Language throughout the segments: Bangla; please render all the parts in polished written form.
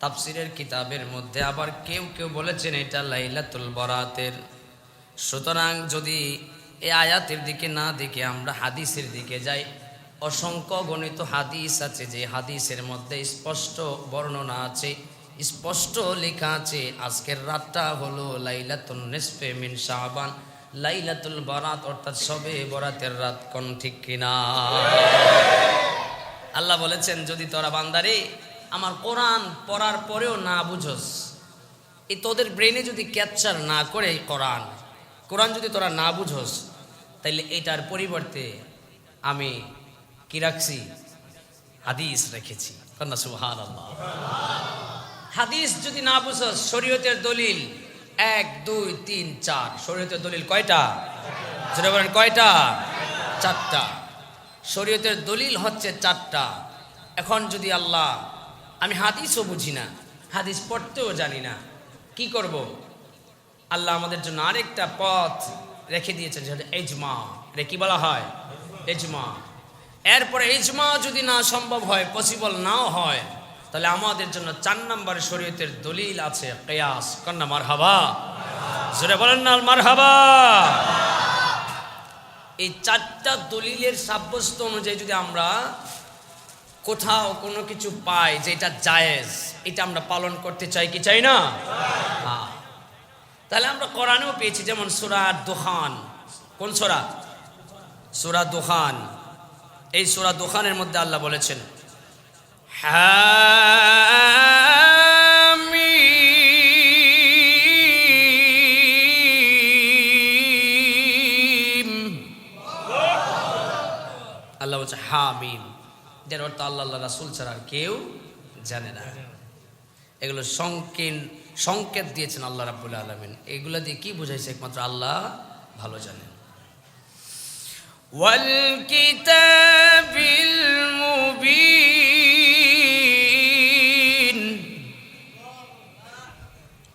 তাফসিরের কিতাবের মধ্যে আবার কেউ কেউ বলেছেন এটা লাইলাতুল বরাতের। সুতরাং যদি এই আয়াতের দিকে না দেখে আমরা হাদিসের দিকে যাই, অসংখ্য গণিত হাদিস আছে যে হাদিসের মধ্যে স্পষ্ট বর্ণনা আছে, স্পষ্ট লেখা আছে আজকের রাতটা হলো লাইলাতুন নিসফে মিন শাবান, লাইলাতুল বরাত অর্থাৎ শবে বরাতের রাত। কোন ঠিক কিনা? আল্লাহ বলেছেন যদি তোরা বান্দারে আমার কোরআন পড়ার পরেও না বুঝোস, এই তোদের ব্রেনে যদি ক্যাপচার না করে কোরআন যদি তোরা না বুঝোস, তাইলে এটার পরিবর্তে আমি কি রাখছি? হাদিস রেখেছি। কন্যা সুবহানাল্লাহ। হাদিস যদি না বুঝোস, শরীয়তের দলিল 1 2 3 4, শরীয়তের দলিল কয়টা? যেটা বলেন কয়টা? 4টা। শরীয়তের দলিল হচ্ছে 4টা। এখন যদি আল্লাহ, আমি হাদিসও বুঝি না, হাদিস পড়তেও জানি না, কি করব? আল্লাহ আমাদের জন্য আরেকটা পথ রেখে দিয়েছেন, যেটা ইজমা। এটা কি বলা হয়? ইজমা। এরপরে ইজমা যদি না সম্ভব হয়, পসিবল নাও হয়, তাহলে আমাদের জন্য 4 নম্বর শরীয়তের দলিল আছে কিয়াস। কন্যা মারহাবা, জোরে বলেন না মারহাবা। এই 4টা দলিলের সাব্যস্ত অনুযায়ী যদি আমরা কোথাও কোনো কিছু পাই যে এটা জায়েজ, এটা আমরা পালন করতে চাই কি চাই না? হ্যাঁ। তাহলে আমরা কোরআনেও পেয়েছি, যেমন সূরা দুখান। কোন সূরা? সূরা দুখান। এই সূরা দুখানের মধ্যে আল্লাহ বলেছেন হামিম। আল্লাহ বলছে হামিম, যার অর্থ আল্লাহ রাসূল ছাড়া আর কেউ জানে না। এগুলো সংকেত দিয়েছেন আল্লাহ রাব্বুল আলামিন। এগুলো দিয়ে কি বুঝাইছে? একমাত্র আল্লাহ ভালো জানেন। ওয়াল কিতাবিল মুবিন,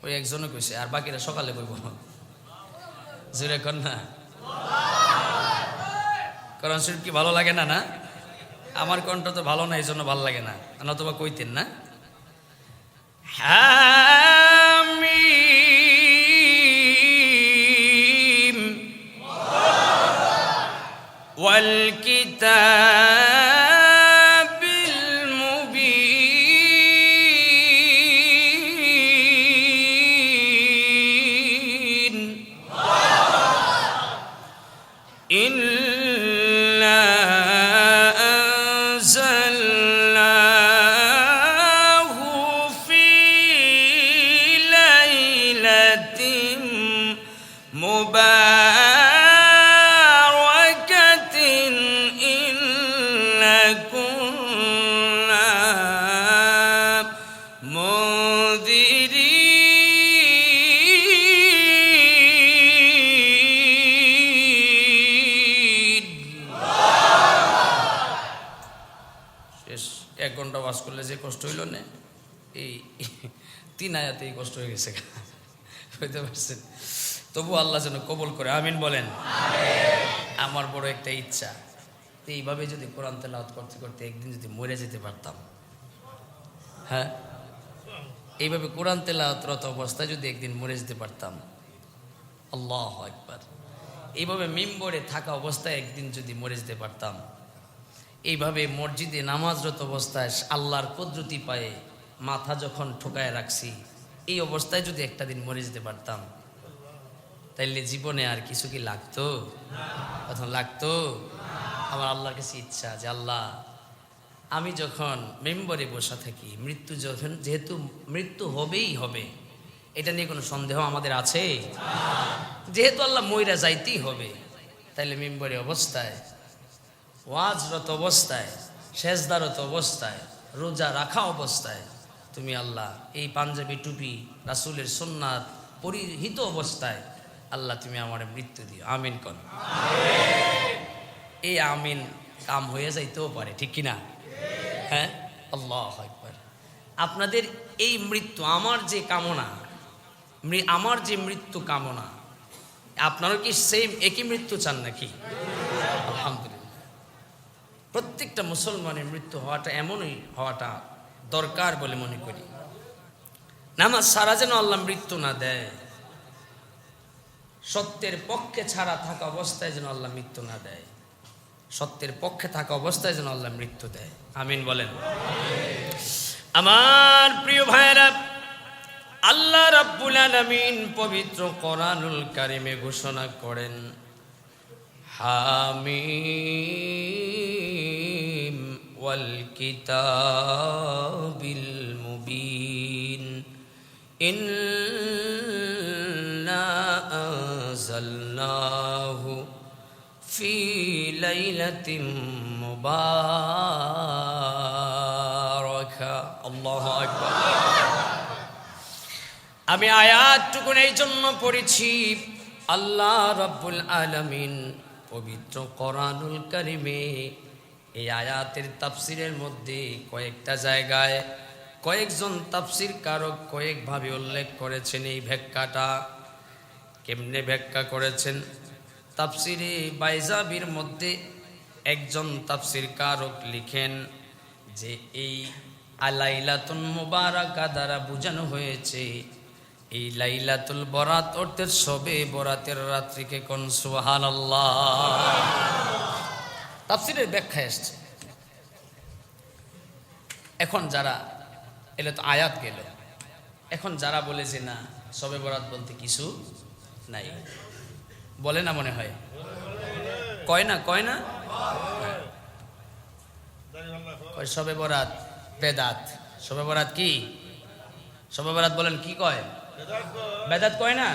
ওই একজনও কইছে, আর বাকিরা সকালে কইব। জোরে কর না। কোরআন শরীফ কি ভালো লাগে না? না, আমার কণ্ঠ তো ভালো না, এই জন্য ভালো লাগে না, নতুবা কইতেন না। হামিম ওয়াল কিতাবিল মুবিন ইন্না মুবারাকাতিন ইন্না কুন্না মুনদিরিন। শেষ 1 ঘন্টা ওয়াজ করলে যে কষ্ট হইল না, এই 3 আয়াতে এই কষ্ট হয়ে গেছে। বুঝতে পারছেন? তবু আল্লাহ যেন কবুল করে, আমিন বলেন। আমার বড় একটা ইচ্ছা, এইভাবে যদি কোরআন তেলাওয়াত করতে করতে একদিন যদি মরে যেতে পারতাম। হ্যাঁ, এইভাবে কোরআন তেলাওয়াতরত অবস্থায় যদি একদিন মরে যেতে পারতাম। আল্লাহু আকবার। এইভাবে মিম্বরে থাকা অবস্থায় একদিন যদি মরে যেতে পারতাম। এইভাবে মসজিদে নামাজরত অবস্থায় আল্লাহর কুদরতি পায়ে মাথা যখন ঠোকায় রাখছি, এই অবস্থায় যদি একটা দিন মরে যেতে পারতাম, তাইলে জীবনে আর কিছু কি লাগতো? তখন লাগতো? আমার আল্লাহর কাছে ইচ্ছা যে আল্লাহ, আমি যখন মেম্বরে বসা থাকি, মৃত্যু যখন, যেহেতু মৃত্যু হবেই হবে, এটা নিয়ে কোনো সন্দেহ আমাদের আছে? যেহেতু আল্লাহ মইরা যাইতেই হবে, তাইলে মেম্বরে অবস্থায়, ওয়াজরত অবস্থায়, সেজদারত অবস্থায়, রোজা রাখা অবস্থায় তুমি আল্লাহ এই পাঞ্জাবি টুপি রাসূলের সুন্নাত পরিহিত অবস্থায় আল্লাহ তুমি আমার মৃত্যু দিও। আমিন কর। এই আমিন কাম হয়ে যাইতেও পারে, ঠিক কিনা? হ্যাঁ, আল্লাহু আকবার। আপনাদের এই মৃত্যু, আমার যে কামনা, আমার যে মৃত্যু কামনা, আপনারা কি সেম একই মৃত্যু চান নাকি? আলহামদুলিল্লাহ। প্রত্যেকটা মুসলমানের মৃত্যু হওয়াটা এমনই হওয়াটা দরকার বলে মনে করি। নামাজ ছাড়া যেন আল্লাহ মৃত্যু না দেয়, সত্যের পক্ষে ছাড়া থাকা অবস্থায় যেন আল্লাহ মৃত্যু না দেয়, সত্যের পক্ষে থাকা অবস্থায় যেন আল্লাহ মৃত্যু দেয়। আমিন বলেন। আমার প্রিয় ভাইরা, আল্লাহ রাব্বুল আলামিন পবিত্র কোরআনুল কারিমে ঘোষণা করেন, হামিম ওয়াল কিতাবিল মুবিন ইন্না আনজালনাহু ফি লাইলাতিন মুবারাকা। আল্লাহু আকবার। আমি আয়াতটুকু এই জন্য পড়েছি, আল্লাহ রাব্বুল আলামিন পবিত্র কোরআনুল কারিমে এই আয়াতের তাফসিরের মধ্যে কয়েকটা জায়গায় কয়েকজন তাফসির কারক কয়েকভাবে উল্লেখ করেছেন। এই ব্যাখ্যাটা কেমনে ব্যাখ্যা করেছেন? তাফসিরে বাইজাবির মধ্যে একজন তাফসির কারক লিখেন যে এই লাইলাতুল মুবারাকা দ্বারা বোঝানো হয়েছে এই লাইলাতুল বরাত অর্থের শবে বরাতের রাত্রিকে। কোন সুবহানাল্লাহ। তাফসিরের ব্যাখ্যা এসছে। এখন যারা এলে তো আয়াত গেল, এখন যারা বলে যে না শবে বরাত বলতে কিছু নাই, বলে না মনে হয়, কয় না কয় না কয় শবে বরাত বেদাত। শবে বরাত কি? শবে বরাত বলেন কি কয়? বেদাত কয় না?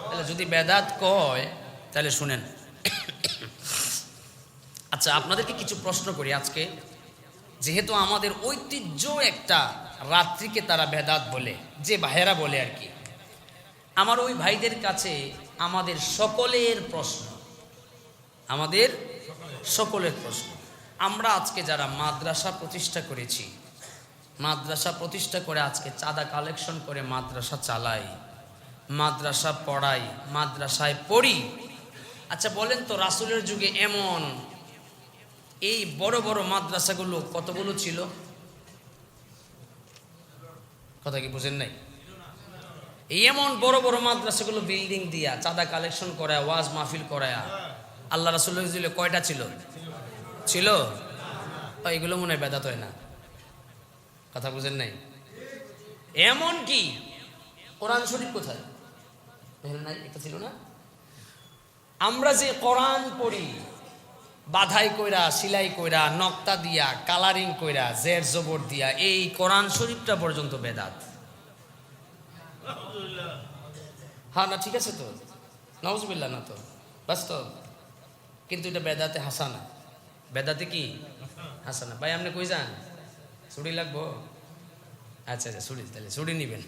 তাহলে যদি বেদাত কয় তাহলে শুনেন। আচ্ছা, আপনাদেরকে কিছু প্রশ্ন করি আজকে। যেহেতু আমাদের ঐতিহ্য একটা রাত্রিকে তারা বেদাত বলে, যে ভাইয়েরা বলে আর কি, আমার ওই ভাইদের কাছে আমাদের সকলের প্রশ্ন, আমাদের সকলের প্রশ্ন, আমরা আজকে যারা মাদ্রাসা প্রতিষ্ঠা করেছি, মাদ্রাসা প্রতিষ্ঠা করে আজকে চাঁদা কালেকশন করে মাদ্রাসা চালাই, মাদ্রাসা পড়াই, মাদ্রাসায় পড়ি। আচ্ছা বলেন তো, রাসূলের যুগে এমন এই বড় বড় মাদ্রাসাগুলো কতগুলো ছিল? কথা কি বুঝেন নাই? এই এমন বড় বড় মাদ্রাসাগুলো বিল্ডিং দিয়া চাঁদা কালেকশন করায় ওয়াজ মাহফিল করায় আল্লাহ রাসূলের যুগে কয়টা ছিল? ছিল? এগুলো মনে হয় বেদাত হয় না। কথা বুঝেন নাই? এমন কি কোরআন শরীফ কোথায়? নাই, এটা ছিল না? আমরা যে কোরআন পড়ি বাধাই কইরা, সিলাই কইরা, নকতা দিয়া, কালারিং কইরা, জের জবর দিয়া, এই কোরআন শরীফটা পর্যন্ত বেদাত। হ্যাঁ না, ঠিক আছে তো, নাউজুবিল্লাহ না তো, বাস্তব। কিন্তু এটা বেদাতে হাসানা। বেদাতে কি হাসানা? ভাই আপনি কই যান? ছুটি লাগবো? আচ্ছা আচ্ছা, ছুটি, তাহলে ছুটি নিবেন,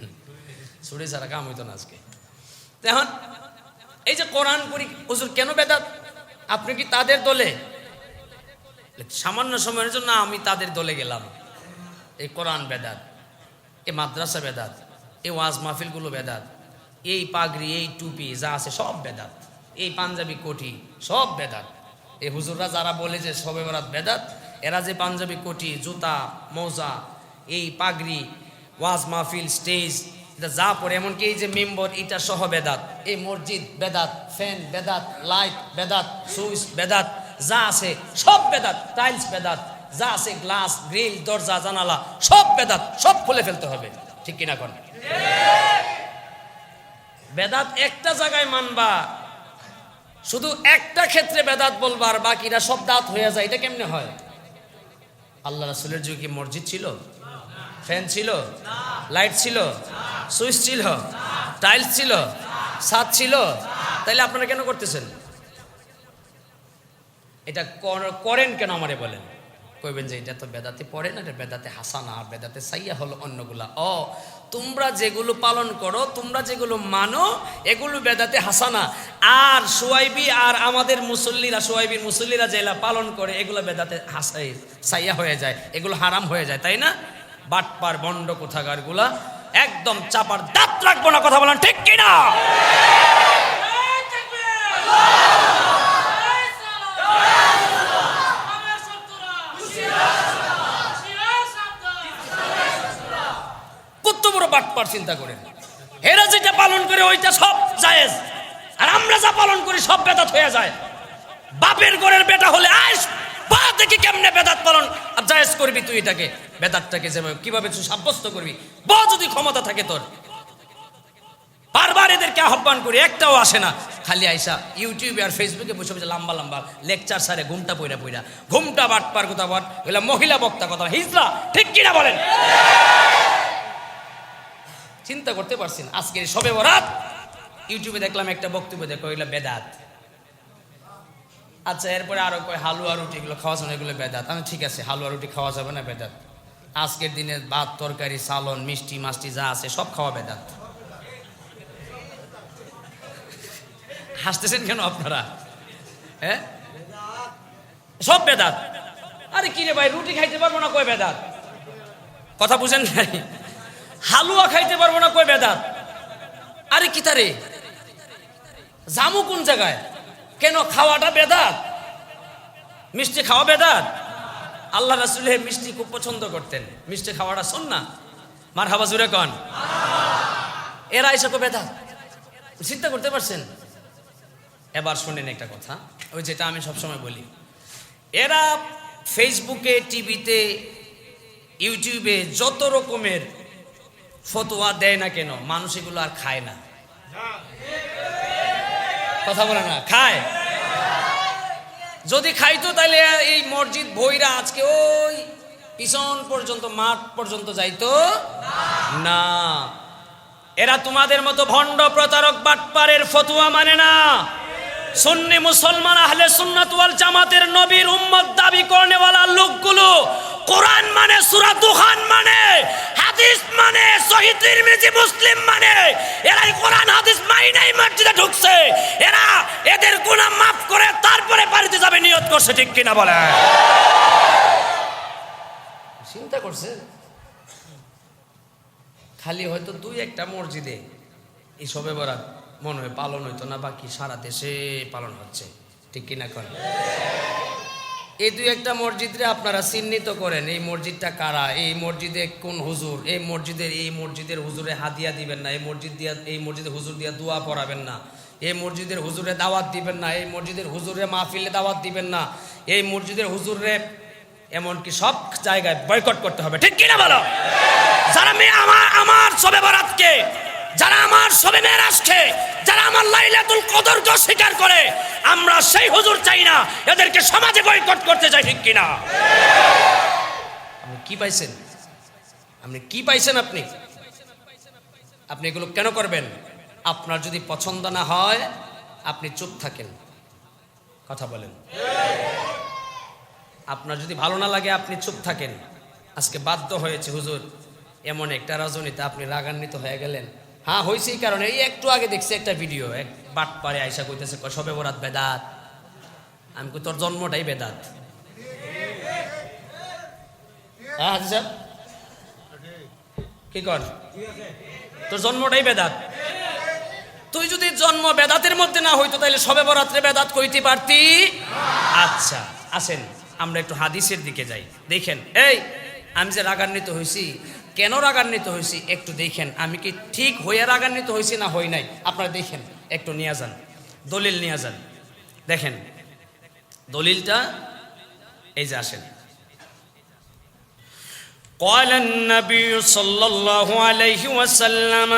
ছুটি ছাড়া কাম হইতো না আজকে। এখন এই যে কোরআন পড়ি, হুজুর কেন বেদাত? আপনি কি তাদের দলে? সামান্য সময়ের জন্য আমি তাদের দলে গেলাম। এই কোরআন বেদাত, এই মাদ্রাসা বেদাত, এই ওয়াজ মাহফিলগুলো বেদাত, এই পাগড়ি, এই টুপি যা আছে সব বেদাত, এই পাঞ্জাবি কোটি সব বেদাত। এই হুজুররা যারা বলে যে শবে বরাত বেদাত, এরা যে পাঞ্জাবি কোটি, জুতা, মোজা, এই পাগড়ি, ওয়াজ মাহফিল, স্টেজ এটা যা পড়ে, এমনকি এই যে মেম্বর এটা সহ বেদাত। এই মসজিদ বেদাত, ফ্যান বেদাত, লাইট বেদাত, সুইচ বেদাত, যা আছে সব বেদাত, টাইলস বেদাত, যা আছে গ্লাস, গ্রিল, দরজা, জানালা সব বেদাত, সব খুলে ফেলতে হবে। ঠিক কিনা কোন? বেদাত একটা জায়গায় মানবা, শুধু একটা ক্ষেত্রে বেদাত বলবা, আর বাকিরা সব দাঁত হয়ে যায়। এটা কেমনে হয়? আল্লাহ রাসূলের যুগে কি মসজিদ ছিল? ফ্যান ছিল? লাইট ছিল? সুইচ ছিল? টাইলস ছিল? ছাদ ছিল? তাইলে আপনারা কেন করতেছেন এটা? করেন কেন আমারে বলেন? কইবেন যে এটা তো বেদাতে পড়ে না, এটা বেদাতে হাসানা, আর বেদাতে সাইয়া হলো অন্যগুলা। তোমরা যেগুলো পালন করো, তোমরা যেগুলো মানো, এগুলো বেদাতে হাসানা। আর সুয়াইবি আর আমাদের মুসল্লিরা, সুয়াইবির মুসল্লিরা যেগুলা পালন করে, এগুলো বেদাতে সাইয়া হয়ে যায়, এগুলো হারাম হয়ে যায়, তাই না? বাটপার বন্ড কোথাকার গুলা, একদম চাপার দাঁত রাখবো না, কথা বলেন ঠিক কিনা? বাটপার চিন্তা করেন। এরা যেটা পালন করে ওইটা সব জায়েজ, আর আমরা যা পালন করি সব বেদাত হয়ে যায়। বাপের ঘরের বেটা হলে আইস বা দেখি কেমনে বেদাত পালন জায়েজ করবি তুই, এটাকে বেদাতটাকে যেভাবে কিভাবে তুই সাব্যস্ত করবি, বা যদি ক্ষমতা থাকে তোর। বারবার এদেরকে আহ্বান করি, একটাও আসে না, খালি আইসা ইউটিউবে আর ফেসবুকে বসে বসে লম্বা লম্বা লেকচার সারে ঘুমটা পইরা পইরা, ঘুমটা বাটপার কথা বল, এগুলা মহিলা বক্তা কথা, হিজলা, ঠিক কিনা বলেন? চিন্তা করতে পারছেন? আজকে শবে বরাত ইউটিউবে দেখলাম একটা বক্তব্য, দেখো এগুলো বেদাত। আচ্ছা, এরপরে আরো কয় হালুয়া রুটি এগুলো খাওয়া যাবে না, এগুলো বেদাত। আমি ঠিক আছে, হালুয়া রুটি খাওয়া যাবে না, বেদাত। আজকের দিনে ভাত তরকারি সালন মিষ্টি মাষ্টি যা আছে সব খাওয়া বেদাত। হাসতেছেন কেন আপনারা? হ্যাঁ, সব বেদাত। আরে কি রে ভাই, রুটি খাইতে পারবো না, কয় বেদাত। কথা বুঝেন নাই? হালুয়া খাইতে পারবো না, কয় বেদাত। আরে কি তারে জামু কোন জায়গায়? কেন খাওয়াটা বেদাত? মিষ্টি খাওয়া বেদাত? আল্লাহ রাসূল মিষ্টি খুব পছন্দ করতেন, মিষ্টি খাওয়াটা সুন্নাহ। মারহাবা জুরে কোন। এরা এসব বেদাত, চিন্তা করতে পারছেন? এবার শুনেন একটা কথা, ওই যেটা আমি সবসময় বলি, এরা ফেসবুকে, টিভিতে, ইউটিউবে যত রকমের ফতোয়া দেয় না কেন, মানুষ এগুলো আর খায় না। কথা বলে না, খায়? যদি খাইতো তাহলে এই মসজিদ ভৈরা আজকে ওই পিছন পর্যন্ত, মাঠ পর্যন্ত যাইতো না। এরা তোমাদের মতো ভণ্ড প্রতারক বাটপারের ফতোয়া মানে না। সুন্নি মুসলমান আহলে সুন্নাত ওয়াল জামাতের নবীর উম্মত দাবি করেওয়ালা লোকগুলো কোরআন মানে, সূরা দুখান মানে, হাদিস মানে, সহিহ তিরমিজি মুসলিম মানে, এরাই কোরআন হাদিস মাইনাই মসজিদে ঢুকছে। এরা এদের গুনাহ মাফ করে তারপরে বাড়িতে যাবে নিয়ত করছে, ঠিক কিনা বলে? চিন্তা করছে? খালি হয়তো দুই একটা মসজিদে এই শবে বরাত মনে হয় পালন হইতো না, বাকি সারা দেশে পালন হচ্ছে, ঠিক কিনা কোন? এই দুই একটা মসজিদে আপনারা চিহ্নিত করেন, এই মসজিদটা কারা, এই মসজিদে কোন হুজুর, এই মসজিদের হুজুরে হাদিয়া দিবেন না, এই মসজিদের হুজুর দিয়া দোয়া পড়াবেন না, এই মসজিদের হুজুরে দাওয়াত দিবেন না, এই মসজিদের হুজুরে মাহফিলে দাওয়াত দিবেন না, এই মসজিদের হুজুরে এমনকি সব জায়গায় বয়কট করতে হবে, ঠিক কিনা বলো? যারা আমার শবে বরাতকে, যারা আমার শবে মেরাজকে, যারা আমার লাইলাতুল কদরকে অস্বীকার করে, আমরা সেই হুজুর চাই না, এদেরকে সমাজে বয়কট করতে চাই, ঠিক কিনা? আপনি কি পাইছেন? আপনি এগুলো কেন করবেন? আপনার যদি পছন্দ না হয় আপনি চুপ থাকেন, কথা বলেন। আপনার যদি ভালো না লাগে আপনি চুপ থাকেন। আজকে বাধ্য হয়েছে হুজুর এমন একটা রজনীতে আপনি রাগান্বিত হয়ে গেলেন। হ্যাঁ, হয়েছে এই কারণে, এই একটু আগে দেখছি একটা ভিডিও, এক বাটপারে আয়সা কইতেছে শবে বরাত বেদাত। আমি কই তোর জন্মটাই বেদাত। হ্যাঁ হাজি সাহেব, কি কর? তোর জন্মটাই বেদাত। তুই যদি জন্ম বেদাতের মধ্যে না হইতো তাহলে শবে বরাত্রে বেদাত কইতে পারতি? আচ্ছা আসেন আমরা একটু হাদিসের দিকে যাই। দেখেন, এই আমি যে রাগান্বিত হয়েছি, কেন রাগান্বিত হয়েছি একটু দেখেন। আমি কি ঠিক হইয়া রাগান্বিত হয়েছি না হই নাই? আপনারা দেখেন, একটু নিয়ে যান, দলিল নিয়ে যান। দেখেন দলিলটা এই যে, আসেন। قال النبي صلى الله عليه وسلم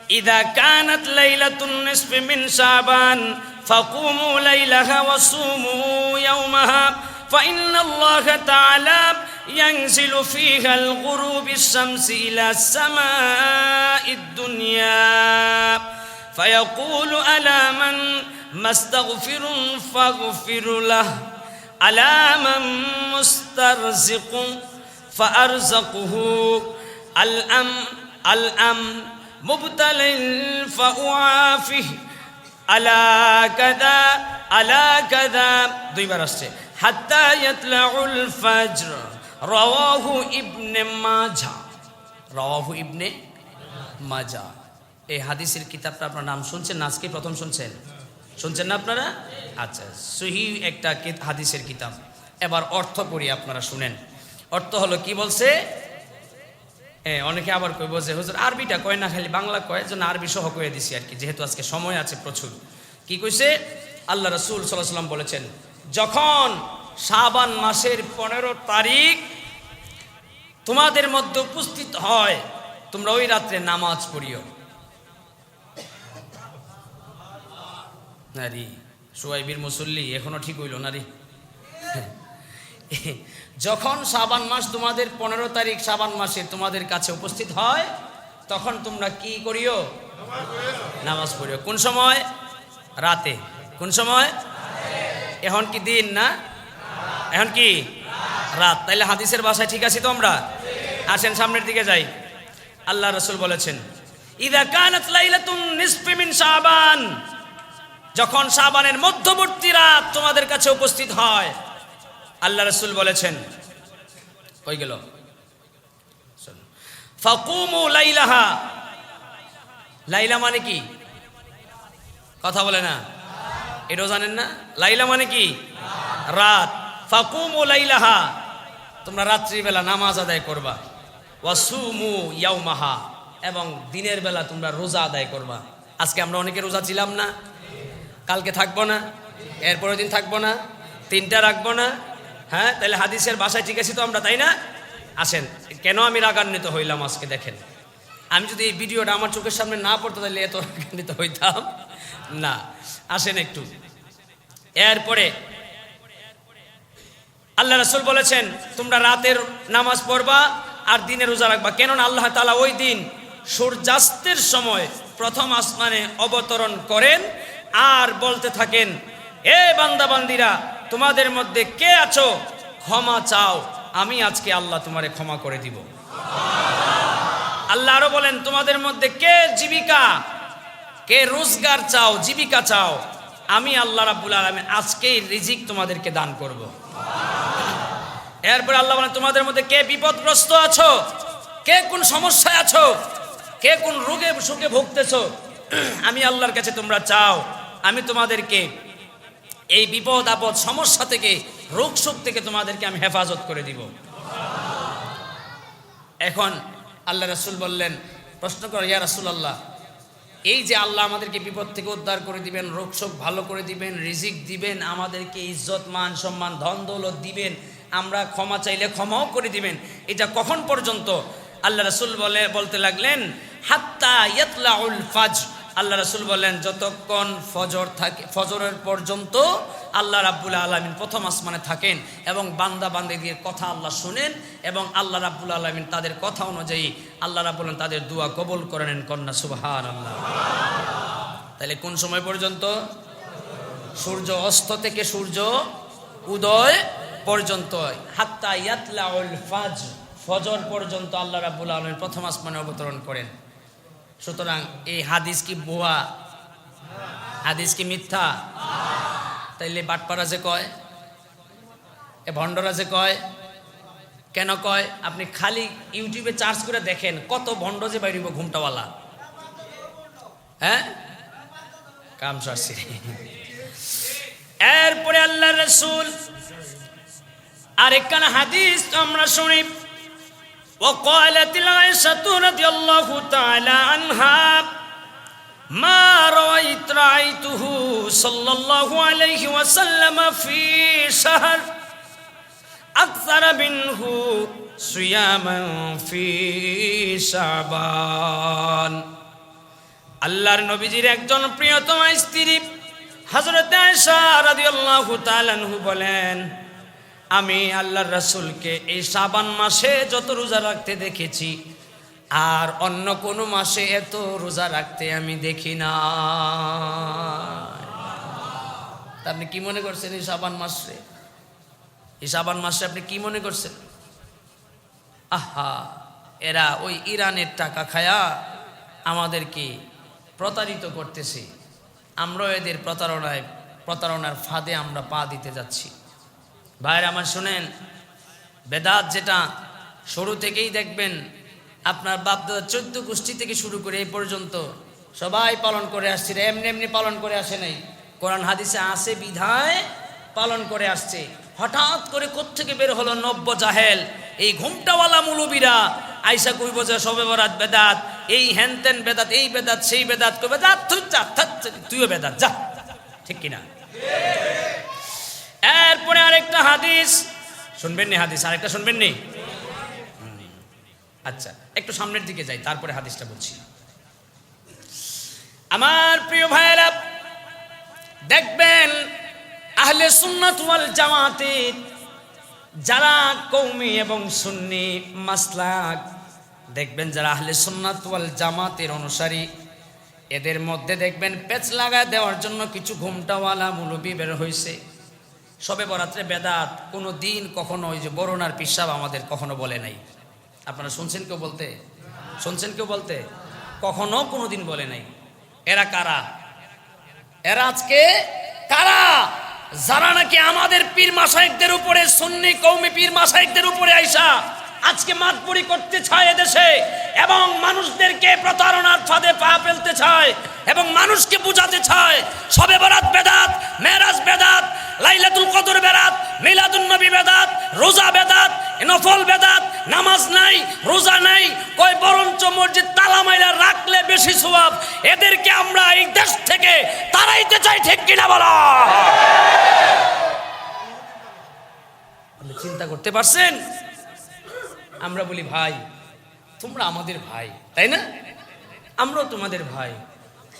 إذا كانت ليلة النصف من شعبان فقوموا ليلها وصوموا يومها فإن الله تعالى ينزل فيها الغروب الشمس إلى السماء الدنيا فيقول ألا من مستغفر فاغفر له ألا من مسترزق فأرزقه الأم مبتل فأعافه ألا كذا দুইবার আসছে حتى يطلع الفجر رواه ابن মাজাহ। এই হাদিসের কিতাবটা আপনার নাম শুনছেন না? আজকে প্রথম শুনছেন না আপনারা? আচ্ছা, সহিহ একটা হাদিসের কিতাব। এবার অর্থ করি, আপনারা শুনেন। অর্থ হলো কি বলছে? হ্যাঁ, অনেকে আবার কইব যে হুজুর আরবিটা কয় না, খালি বাংলা কয়, জন্য আরবি সহ কয়ে দিছি আর কি, যেহেতু আজকে সময় আছে প্রচুর। কি কইছে? আল্লাহ রাসূল সাল্লাল্লাহু আলাইহি ওয়াসাল্লাম বলেছেন, যখন শাবান মাসের 15 তারিখ তোমাদের মধ্যে উপস্থিত হয়, তোমরা ওই রাত্রে নামাজ পড়িও। নারী সুয়াইবির মুসল্লি এখনো ঠিক হইল নারী। যখন শাবান মাস তোমাদের 15 তারিখ শাবান মাসে তোমাদের কাছে উপস্থিত হয়, তখন তোমরা কি করিও? নামাজ পড়িও। কোন সময়? রাতে। কোন সময়? এখন কি দিন না, এখন কি রাত। তাইলে হাদিসের ভাষায় ঠিক আছি তো আমরা? আসেন সামনের দিকে যাই। আল্লাহ রাসূল বলেছেন, ইযা কানাত লাইলাতুন নিসফি মিন শাবান, যখন শাবানের মধ্যবর্তী রাত তোমাদের কাছে উপস্থিত হয়, আল্লাহ রাসূল বলেছেন, কই গেল? ফাকুমু লাইলাহা। লাইলা মানে কি? কথা বলে না, এটাও জানেন না? লাইলা মানে কি? রাত। ফাকুমু লাইলাহা, তোমরা রাত্রিবেলা নামাজ আদায় করবা। ওয়াসুমু ইয়াউমাহা, এবং দিনের বেলা তোমরা রোজা আদায় করবা। আজকে আমরা অনেকে রোজা ছিলাম না, কালকে থাকবো না, এরপরের দিন থাকবো না, 3টা রাখবো না। হ্যাঁ, তাহলে হাদিসের ভাষায় ঠিক আছি তো আমরা, তাই না? আসেন, কেন আমি রাগান্বিত হইলাম আজকে দেখেন। আমি যদি এই ভিডিওটা আমার চোখের সামনে না পড়তো তাহলে এত রাগান্বিত হইতাম না। আসেন একটু। এরপরে আল্লাহ রাসূল বলেছেন, তোমরা রাতের নামাজ পড়বা আর দিনে রোজা রাখবা। কেননা আল্লাহ তাআলা ওই দিন সূর্যাস্তের সময় প্রথম আসমানে অবতরণ করেন আর বলতে থাকেন, এ বান্দা বান্দিরা, তোমাদের মধ্যে কে আছো ক্ষমা চাও, আমি আজকে আল্লাহ তোমারে ক্ষমা করে দিব। আল্লাহ আরো বলেন, তোমাদের মধ্যে কে জীবিকা, কে রোজগার চাও, জীবিকা চাও, আমি আল্লাহ রাব্বুল আলামিন আজকেই রিজিক তোমাদেরকে দান করব। এরপর আল্লাহ বলেন, তোমাদের মধ্যে কে বিপদগ্রস্ত আছো, কে কোন সমস্যায় আছো, কে কোন রোগে সুখে ভুগতেছো, আমি আল্লাহর কাছে তোমরা চাও, আমি তোমাদেরকে এই বিপদ আপদ সমস্যা থেকে, রোগ শোক থেকে তোমাদেরকে আমি হেফাজত করে দিব। এখন আল্লাহ রাসূল বললেন, প্রশ্ন করো, ইয়া রাসূলুল্লাহ, এই যে আল্লাহ আমাদেরকে বিপদ থেকে উদ্ধার করে দিবেন, রোগ শোক ভালো করে দিবেন, রিজিক দিবেন, আমাদেরকে ইজ্জত মান সম্মান ধন দৌলত দিবেন, আমরা ক্ষমা চাইলে ক্ষমাও করে দিবেন, এটা কখন পর্যন্ত? আল্লাহ রাসূল বলতে লাগলেন, হাত্তা ইয়াতলাউল ফাজর। আল্লাহ রাসূল বলেন, যতক্ষণ ফজর থাকে, ফজরের পর্যন্ত আল্লাহ রাব্বুল আলামিন প্রথম আসমানে থাকেন এবং বান্দা বান্দীদের কথা আল্লাহ শুনেন এবং আল্লাহ রাব্বুল আলামিন তাদের কথা অনুযায়ী আল্লাহ রাব্বুল আলামিন তাদের দোয়া কবুল করে নেন। কন্যা সুবহানাল্লাহ। তাহলে কোন সময় পর্যন্ত? সূর্য অস্ত থেকে সূর্য উদয় পর্যন্ত, হাত্তা ইয়াতলাউল ফাজর, ফজর পর্যন্ত আল্লাহ রাব্বুল আলামিন প্রথম আসমানে অবতরণ করেন। সুতরাং এই হাদিস কি ভুয়া? হাদিস কি মিথ্যা? তাইলে বাটপাড়া যে কয়, এ ভণ্ডরা যে কয়, কেন কয়? আপনি খালি ইউটিউবে সার্চ করে দেখেন কত ভণ্ড যে বাইরিব ঘুমটাওয়ালা। হ্যাঁ, কাম সারছি। এরপরে আল্লাহ রাসূল আরেকখানা হাদিস আমরা শুনি, وقالت عائشة رضي الله تعالى عنها ما رأيته صلى الله عليه وسلم في شهر أكثر منه صياما في شعبان। আল্লাহর নবীজির একজন প্রিয়তম স্ত্রী হযরত আয়েশা রাদিয়াল্লাহু তাআলা আনহা বলেন, আমি আল্লাহর রাসূলকে এই শাবান মাসে যত রোজা রাখতে দেখেছি আর অন্য কোনো মাসে এত রোজা রাখতে আমি দেখি না। আপনি কি মনে করছেন এই শাবান মাসে? এই শাবান মাসে আপনি কি মনে করছেন? আহা, এরা ওই ইরানের টাকা খায়া আমাদেরকে প্রতারিত করতেছে, আমরা এদের প্রতারণার ফাঁদে আমরা পা দিতে যাচ্ছি। ভাইয়ের আমার শুনেন, বেদাত যেটা শুরু থেকেই দেখবেন আপনার বাপদাদা 14 গোষ্ঠী থেকে শুরু করে এই পর্যন্ত সবাই পালন করে আসছে, এমনি এমনি পালন করে আসে নাই, কোরআন হাদিসে আছে বিধায় পালন করে আসছে। হঠাৎ করে কোত্থেকে বের হলো নব্য জাহেল এই ঘুমটাওয়ালা মৌলবীরা আইসা কইব যে শবে বরাত বেদাত, এই হ্যান ত্যান বেদাত, এই বেদাত সেই বেদাত, কইবে যা তুইও বেদাত যা, ঠিক কিনা? এরপরে আরেকটা হাদিস শুনবেন নি, হাদিস আরেকটা শুনবেন নি? আচ্ছা, একটু সামনের দিকে যাই, তারপরে হাদিসটা বলছি। আমার প্রিয় ভাইয়েরা, দেখবেন আহলে সুন্নাত ওয়াল জামাতের যারা কওমি এবং সুন্নি মাসলাক, দেখবেন যারা আহলে সুন্নাত ওয়াল জামাতের অনুসারী, এদের মধ্যে দেখবেন পেচ লাগায় দেওয়ার জন্য কিছু ঘুমটাওয়ালা মৌলবি বের হয়েছে। শবে বরাতে বেদাত কোনো দিন কখনো ওই যে বরুণার পিসাব আমাদের কখনো বলে নাই। আপনারা শুনছেন কেউ বলতে? শুনছেন কেউ বলতে? কখনো কোনো দিন বলে নাই। এরা কারা? এরা আজকে কারা? যারা নাকি আমাদের পীর মাশায়েখদের উপরে, সুন্নি কওমি পীর মাশায়েখদের উপরে আইসা আজকে মাতবরি করতে চায় এদেশে, এবং মানুষদেরকে প্রতারণার ফাঁদে পা ফেলতে চায়, এবং মানুষকে বুঝাতে চায় শবে বরাত বেদাত, মেরাজ বেদাত, লাইলাতুল কদর বেদাত, মিলাদুন নবী বেদাত, রোজা বেদাত, নফল বেদাত, নামাজ নাই, রোজা নাই, কই বরঞ্চ মসজিদ তালা মাইরা রাখলে বেশি সওয়াব। এদেরকে আমরা এই দেশ থেকে তাড়াইতে চাই, ঠিক কিনা বলো? চিন্তা করতে পারছেন? আমরা বলি ভাই তোমরা আমাদের ভাই, তাই না? আমরাও তোমাদের ভাই,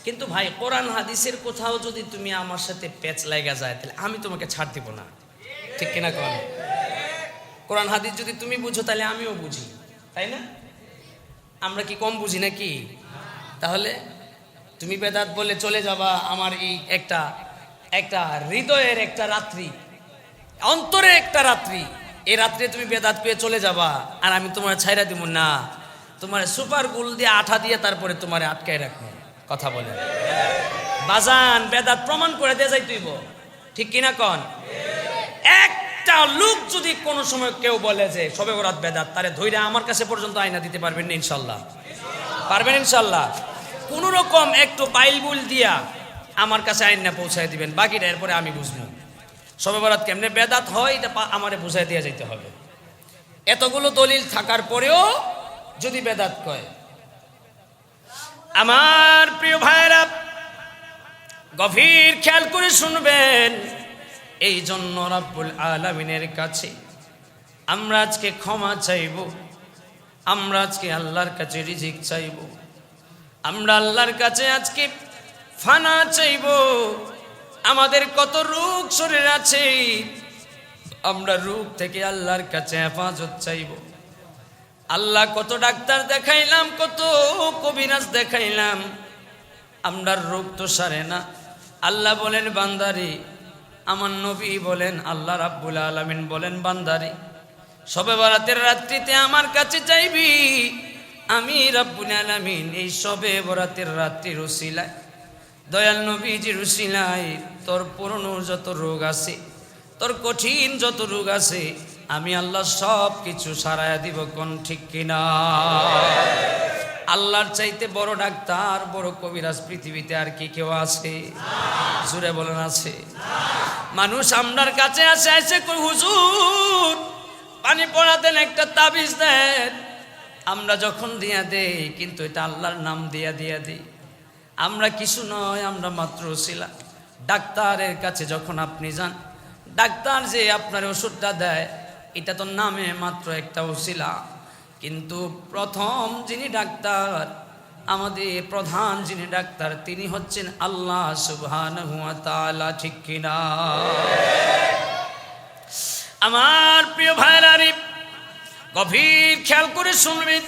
কিন্তু ভাই কোরআন হাদিসের কোথাও যদি তুমি আমার সাথে প্যাচ লাগা যায় তাহলে আমি তোমাকে ছাড় দিব না, ঠিক কিনা? কোরআন হাদিস যদি তুমি বুঝো তাহলে আমিও বুঝি, তাই না? আমরা কি কম বুঝি নাকি? তাহলে তুমি বেদাত বলে চলে যাবা আমার এই একটা একটা হৃদয়ের একটা রাত্রি, অন্তরে একটা রাত্রি, এই রাত্রে তুমি বেদাত পেয়ে চলে যাবা, আর আমি তোমার ছাইরা দিব না, তোমার সুপার গুল দিয়ে আঠা দিয়ে তারপরে তোমার আটকায় রাখবো। কথা বলে বাজান, বেদাত প্রমাণ করে দিয়ে যাই তুইব, ঠিক কিনা কন? একটা লোক যদি কোনো সময় কেউ বলে যে শবে বরাত বেদাত, তারে ধইরা আমার কাছে পর্যন্ত আয়না দিতে পারবেন না? ইনশাল্লাহ পারবেন, ইনশাল্লাহ। কোন রকম একটু বাইল বুল দিয়া আমার কাছে আয়না পৌঁছায় দিবেন, বাকিটা এরপরে আমি বুঝবো শবে বরাত কেমনে বেদাত হয় এটা আমারে বুঝাই দিয়ে যেতে হবে। এতগুলো দলিল থাকার পরেও যদি বেদাত কয়, আমার প্রিয় ভাইরা গভীর খেয়াল করে শুনবেন। এই জন্য রব্বুল আলামিনের কাছে আমরা আজকে ক্ষমা চাইব, আমরা আজকে আল্লাহর কাছে রিজিক চাইব, আমরা আল্লাহর কাছে আজকে ফানা চাইব। আমাদের কত রোগ শরীর আছে, আমরা রোগ থেকে আল্লাহর কাছে হেফাজত চাইব। আল্লাহ কত ডাক্তার দেখাইলাম, কত কবিরাজ দেখাইলাম, আমরা রোগ তো সারে না। আল্লাহ বলেন বান্দারি, আমার নবী বলেন, আল্লাহ রাব্বুল আলামিন বলেন বান্দারি শবে বরাতের রাত্রিতে আমার কাছে চাইবি, আমি রাব্বুল আলামিন এই শবে বরাতের রাত্রির উসিলায়, দয়াল নবীজির উসিলায় তোর পুরনো যত রোগ আছে, তোর কঠিন যত রোগ আছে, আমি আল্লাহ সব কিছু সারাইয়া দিব। কোন ঠিক কিনা? আল্লাহর চাইতে বড় ডাক্তার, বড় কবিরাজ পৃথিবীতে আর কি কেউ আছে? জুড়ে বলেন আছে? মানুষ আমরার কাছে আসে, এসে কই হুজুর পানি পড়া দেন, একটা তাবিজ দেন। আমরা যখন দিয়া দেই, কিন্তু এটা আল্লাহর নাম দিয়া দিই। আমরা কিছু নয়, আমরা মাত্র ওসিলা। ডাক্তারের কাছে যখন আপনি যান, ডাক্তার যে আপনার ওষুধটা দেয়, এটা তো নামে মাত্র একটা ওসিলা, কিন্তু প্রথম যিনি ডাক্তার, আমাদের প্রধান যিনি ডাক্তার, তিনি হচ্ছেন আল্লাহ সুবহানাহু ওয়া তাআলা, ঠিক কিনা? আমার প্রিয় ভাইরা, গভীর খেয়াল করে শুনবেন।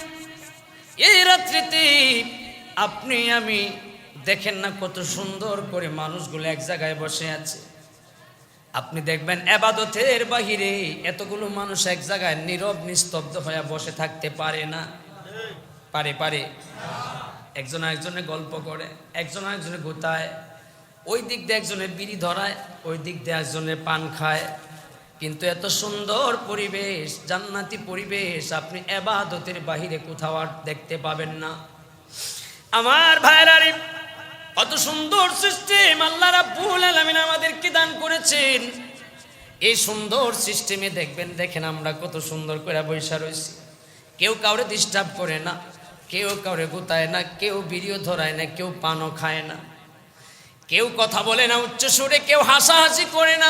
এই রাত্রিতে আপনি আমি দেখেন না কত সুন্দর করে মানুষগুলো এক জায়গায় বসে আছে। আপনি দেখবেন ইবাদতের বাহিরে এতগুলো মানুষ এক জায়গায় নীরব নিস্তব্ধ হয়ে বসে থাকতে পারে না? পারে? একজন আরেকজনে গল্প করে, একজন আরেকজনে গোতায়, ওই দিক দিয়ে একজনে বিড়ি ধরায়, ওই দিক দিয়ে একজনে পান খায়। কিন্তু এত সুন্দর পরিবেশ, জান্নাতি পরিবেশ আপনি ইবাদতের বাহিরে কোথাও আর দেখতে পাবেন না। আমার ভাইরা, কত সুন্দর সিস্টেম আল্লাহ রাব্বুল আলামিন আমাদেরকে দান করেছেন। এই সুন্দর সিস্টেমে দেখেন আমরা কত সুন্দর করে বৈশা রয়েছি। কেউ কাউরে ডিস্টার্ব করে না, কেউ কাউরে গুতায় না, কেউ ভিডিও ধরায় না, কেউ পানও খায় না, কেউ কথা বলে না উচ্চ সুরে, কেউ হাসাহাসি করে না।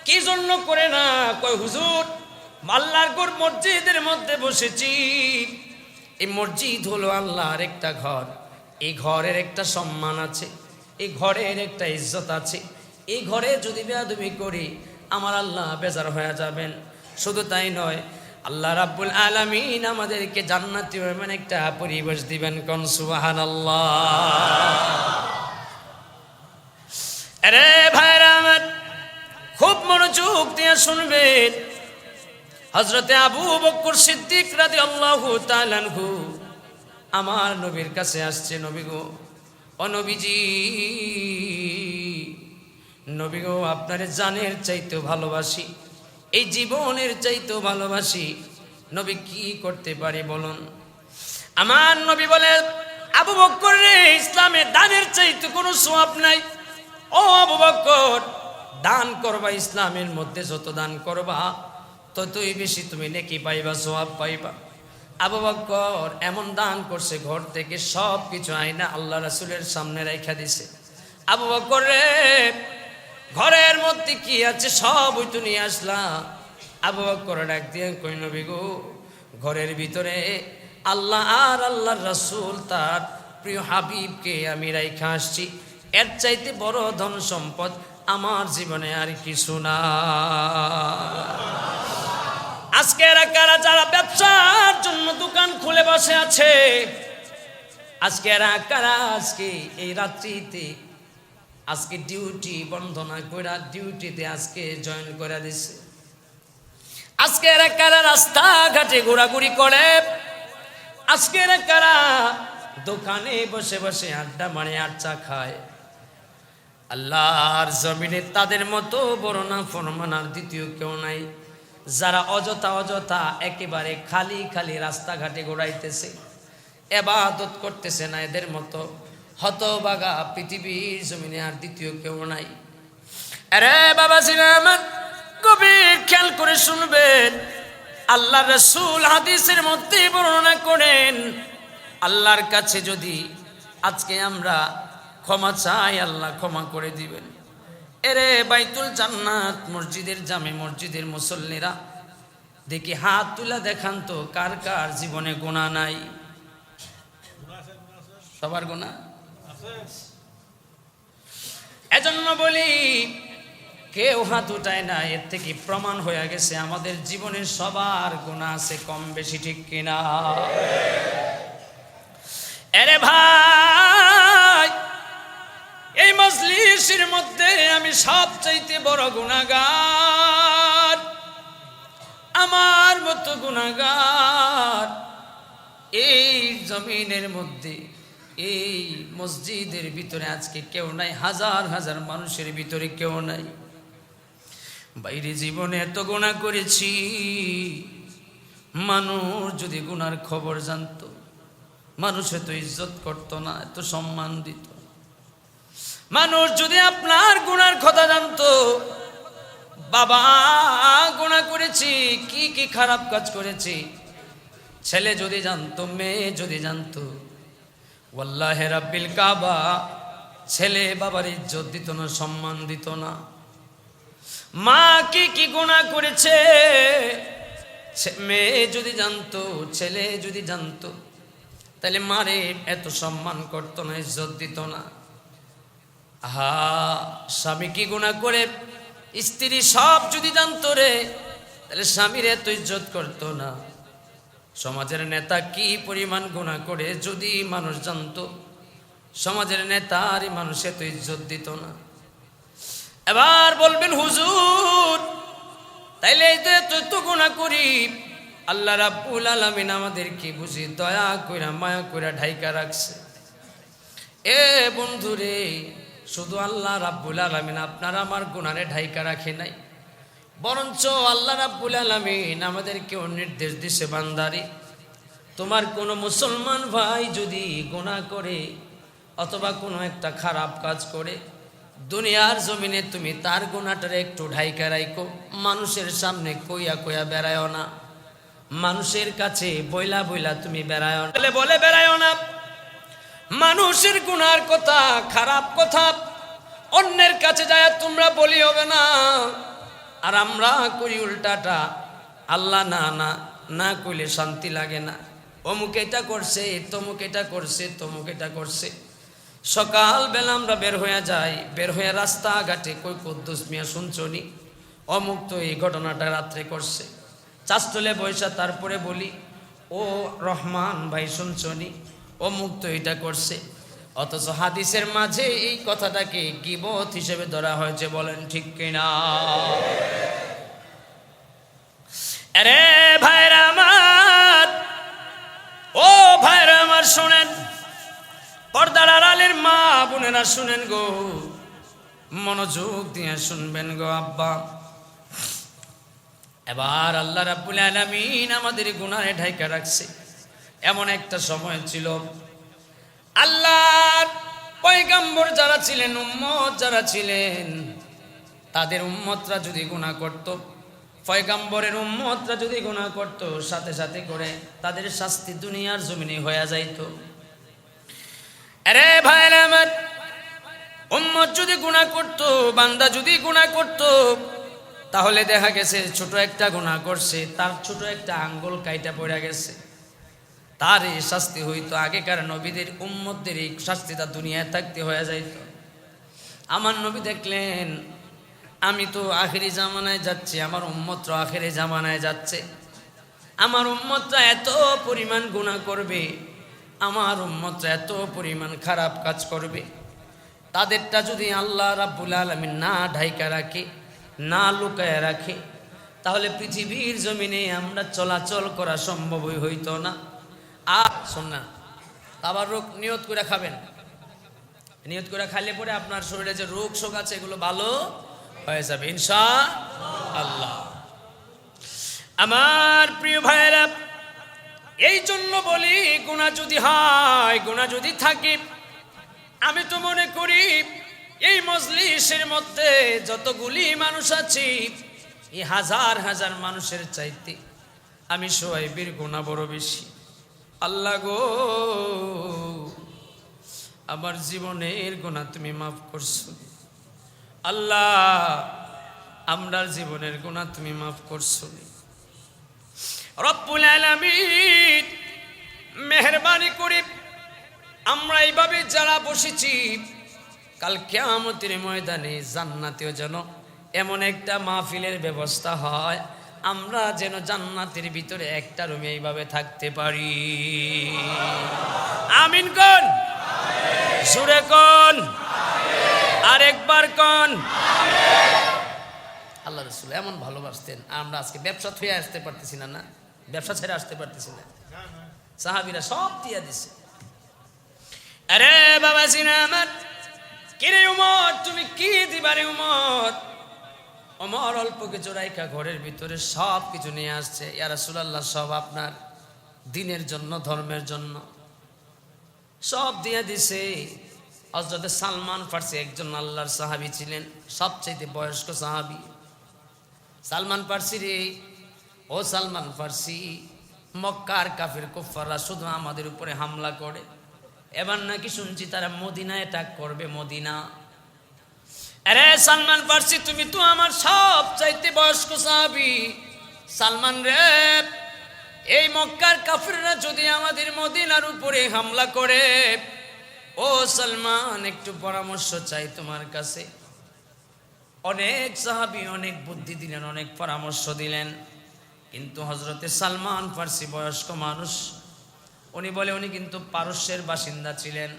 কি জন্য করে না? কয় হুজুর আল্লাহর ঘর মসজিদের মধ্যে বসেছি, এই মসজিদ হলো আল্লাহর একটা ঘর, এই ঘরের একটা সম্মান আছে, এই ঘরের একটা ইজ্জত আছে, এই ঘরে যদি বেয়াদবি করি আমার আল্লাহ বেজার হয়ে যাবেন। শুধু তাই নয়, আল্লাহ রাব্বুল আলামিন আমাদেরকে জান্নাতি এমন একটা পরিবেশ দিবেন, কোন সুবহানাল্লাহ। আরে ভাইরা আমার, খুব মনোযোগ দিয়ে শুনবেন। হযরতে আবু বকর সিদ্দিক রাদিয়াল্লাহু তাআলা আনহু আমার নবীর কাছে আসছে, নবী গো, ও নবীজি, নবী গো, আপনার জানের চাইতেও ভালোবাসি, এই জীবনের চাইতেও ভালোবাসি, নবী কি করতে পারি বলুন? আমার নবী বলে, আবু বকর রে, ইসলামে দানের চাইতে কোনো সওয়াব নাই। ও আবু বকর, দান করবা, ইসলামের মধ্যে যত দান করবা ততই বেশি তুমি নেকি পাইবা, সওয়াব পাইবা। আবু বকর এমন দান করছে, ঘর থেকে সব কিছু আইনা আল্লাহ রাসূলের সামনে রাইখা দিছে। আবু বকর রে, ঘরের মধ্যে কি আছে সব ওই তো নিয়ে আসলা। আবু বকর ডাক দিয়ে কই, নবী গো, ঘরের ভিতরে আল্লাহ আর আল্লাহর রাসূল তার প্রিয় হাবিবকে আমি রাইখা আসছি, এর চাইতে বড় ধন সম্পদ আমার জীবনে আর কিছু না। আজকে এরা কারা যারা ব্যবসার জন্য দোকান খুলে বসে আছে? আজকে এরা কারা আজকে এই রাত্রিতে আজকে ডিউটি বন্ধ না করে ডিউটিতে আজকে জয়েন করে দিছে? আজকে এরা কারা রাস্তাঘাটে ঘোরাঘুরি করে? আজকে এরা কারা দোকানে বসে বসে আড্ডা মারে আর চা খায়? আল্লাহর জমিনে তাদের মতো বড় না ফরমান আর দ্বিতীয় কেউ নাই, যারা অযথা অযথা একেবারে খালি খালি রাস্তাঘাটে ঘোরাইতেছে, ইবাদত করতেছে না। এদের মতো হতভাগা পৃথিবীর জমিনে আর দ্বিতীয় কেউ নাই। আরে বাবাজিরা আমার, গভীর খেয়াল করে শুনবেন। আল্লাহ রাসূল হাদিসের মধ্যে বর্ণনা করেন, আল্লাহর কাছে যদি আজকে আমরা ক্ষমা চাই, আল্লাহ ক্ষমা করে দিবেন। এরে বাইতুল জান্নাত মসজিদের জামে মসজিদের মুসল্লিরা, দেখি হাত তুলে দেখান তো কার কার জীবনে গুনাহ নাই? সবার গুনাহ। এজন্য বলি, কেউ হাত উঠায় না, এর থেকে প্রমাণ হয়ে গেছে আমাদের জীবনের সবার গুনাহ আছে কম বেশি, ঠিক কিনা? আরে ভাই, এই মজলিসের মধ্যে আমি সবচাইতে বড় গুনাহগার, আমার মতো গুনাহগার এই জমিনের মধ্যে, এই মসজিদের ভিতরে আজকে কেউ নাই, হাজার হাজার মানুষের ভিতরে কেউ নাই। বাইরে জীবনে এত গুনাহ করেছি, মানুষ যদি গুনার খবর জানতো, মানুষ এত ইজ্জত করত না, এত সম্মান দিত। মানুষ যদি আপনার গুনার কথা জানতো, বাবা গুনাহ করেছি, কি কি খারাপ কাজ করেছি, ছেলে যদি জানতো, মেয়ে যদি জানতো, ওয়াল্লাহি রাব্বিল কাবা, ছেলে বাবার ইজ্জত দিত না, সম্মান দিত না। মা কি কি গুনাহ করেছে মেয়ে যদি জানতো, ছেলে যদি জানতো, তাহলে মারে এত সম্মান করতো না, ইজ্জত দিত না। আহা, স্বামী কি গুনাহ করে স্ত্রী সব যদি জানতো রে, তাহলে স্বামীর এত ইজ্জত করতো না। সমাজের নেতা কি পরিমাণ গুনাহ করে যদি মানুষ জানতো, সমাজের নেতা আর মানুষ এত ইজ্জত দিত না। এবার বলবেন হুজুর, তাইলে এই তো এত গুনাহ করি, আল্লাহ রাব্বুল আলামিন আমাদেরকে বুঝি দয়া কইরা মায়া কইরা ঢাইকা রাখছে। এ বন্ধুরে, শুধু আল্লাহ রাব্বুল আলামিন আপনার আমার গুনারে ঢাইকা রাখে নাই, বরঞ্চ আল্লাহ রাব্বুল আলামিন আমাদেরকে নির্দেশ দিছে, বান্দারে তোমার কোনো মুসলমান ভাই যদি গুনাহ করে অথবা কোনো একটা খারাপ কাজ করে, দুনিয়ার জমিনে তুমি তার গুনাহটারে একটু ঢাইকা রাখো, মানুষের সামনে কইয়া কইয়া বেড়ায়ও না। মানুষের কাছে বইলা বইলা তুমি বেড়ায় বলে বেড়ায় না। মানুষের গুনার কথা, খারাপ কথা অন্যের কাছে যায় তোমরা বলি হবে না। আর আমরা করি উল্টাটা, আল্লাহ না না না কইলে শান্তি লাগে না। অমুক এটা করছে, তমুক এটা করছে, তমুক এটা করছে। সকালবেলা আমরা বের হয়ে যাই, বের হয়ে রাস্তাঘাটে কই কুদ্দুস মিয়া শুনছনি অমুক তো এই ঘটনাটা রাত্রে করছে। চাষতলে বৈশা তারপরে বলি ও রহমান ভাই শুনছনি অমুক তো এটা করছে। অথচ হাদিসের মাঝে এই কথাটাকে গীবত হিসেবে ধরা হয়েছে। বলেন ঠিক কিনা? আরে ভাইরা আমার, ও ভাইরা আমার শোনেন, পর্দার আড়ালের মা বোনেরা শুনেন গো, মনোযোগ দিয়ে শুনবেন গো আব্বা। এবার আল্লাহ রাব্বুল আলামিন আমাদের গুনাহে ঢাইকা রাখছে। এমন একটা সময় ছিল আল্লাহর পয়গম্বর যারা ছিলেন, উম্মত যারা ছিলেন, তাদের উম্মতরা যদি গুনাহ করত, পয়গম্বরের উম্মতরা যদি গুনাহ করত, সাথে সাথে করে তাদের শাস্তি দুনিয়ার জমিনে হয়ে যাইত। আরে ভাইরা আমার, উম্মত যদি গুনাহ করত, বান্দা যদি গুনাহ করত, তাহলে দেখা গেছে ছোট একটা গুনাহ করছে, তার ছোট একটা আঙ্গুল কাইটা পড়ে গেছে, তার এই শাস্তি হইতো। আগেকার নবীদের উম্মতদের এই শাস্তিটা দুনিয়ায় থাকতে হয়ে যাইত। আমার নবী দেখলেন আমি তো আখেরি জামানায় যাচ্ছি, আমার উম্মতরা আখেরি জামানায় যাচ্ছে, আমার উম্মতরা এত পরিমাণ গুনাহ করবে, আমার উম্মতরা এত পরিমাণ খারাপ কাজ করবে, তাদেরটা যদি আল্লাহ রাব্বুল আলামিন না ঢাইকা রাখে, না লুকায় রাখে, তাহলে পৃথিবীর জমিনে আমরা চলাচল করা সম্ভবই হইতো না। আর শোন না, আবার রোগ নিয়ত করে খাবেন, নিয়ত করে খাইলে পরে আপনার শরীরে যে রোগ শোক আছে এগুলো ভালো হয়ে যাবে ইনশাআল্লাহ। আমার প্রিয় ভাইরা, এই জন্য বলি গুনাহ যদি হয়, গুনাহ যদি থাকে, আমি তো মনে করি এই মজলিসের মধ্যে যতগুলি মানুষ আছি, এই হাজার হাজার মানুষের চাইতে আমি সোহাইবের গুনাহ বড় বেশি। আল্লাহ গো, আমার জীবনের গুনাহ তুমি মাফ করছো। আল্লাহ, আমরার জীবনের গুনাহ তুমি মাফ করছো। রব্বুল আলামিন মেহেরবানি করে আমরা এইভাবে যারা বসেছি, কাল কিয়ামতের ময়দানে জান্নাতেও যেন এমন একটা মাহফিলের ব্যবস্থা হয়, আমরা যেন জান্নাতের ভিতরে একটা রুমে এইভাবে থাকতে পারি। আমিন কোন, জোরে কোন, আরেকবার কোন। আল্লাহ রাসূল এমন ভালোবাসতেন, আমরা আজকে ব্যবসা থুয়ে আসতে পারতেছি না, না ব্যবসা ছেড়ে আসতে পারতেছি না। সাহাবীরা সব দিয়া দিছে। আরে বাবা জিনা আমার, কিরে উমর তুমি কি দিবারে উমর? ওমর অল্প কিছু রাইখা ঘরের ভিতরে সব কিছু নিয়ে আসছে। ইয়া রাসূলুল্লাহ, সব আপনার দ্বীনের জন্য, ধর্মের জন্য সব দিয়ে দিছে। হযরত সালমান ফারসি একজন আল্লাহর সাহাবী ছিলেন, সবচেয়ে বয়স্ক সাহাবী। সালমান ফারসি রে, ও সালমান ফারসি, মক্কার কাফির কুফাররা শুধু আমাদের উপরে হামলা করে, এবার নাকি শুনছি তারা মদিনায় অ্যাটাক করবে, মদিনা। আরে সালমান ফারসি, তুমি তো আমার সবচাইতে বয়স্ক সাহাবী। সালমান রে, এই মক্কার কাফিররা যদি আমাদের মদিনার উপরে হামলা করে, ও সালমান একটু পরামর্শ চাই তোমার কাছে। অনেক সাহাবী অনেক বুদ্ধি দিলেন, অনেক পরামর্শ দিলেন, কিন্তু হযরতে সালমান ফারসি বয়স্ক মানুষ, উনি বলে উনি কিন্তু পারস্যের বাসিন্দা ছিলেন,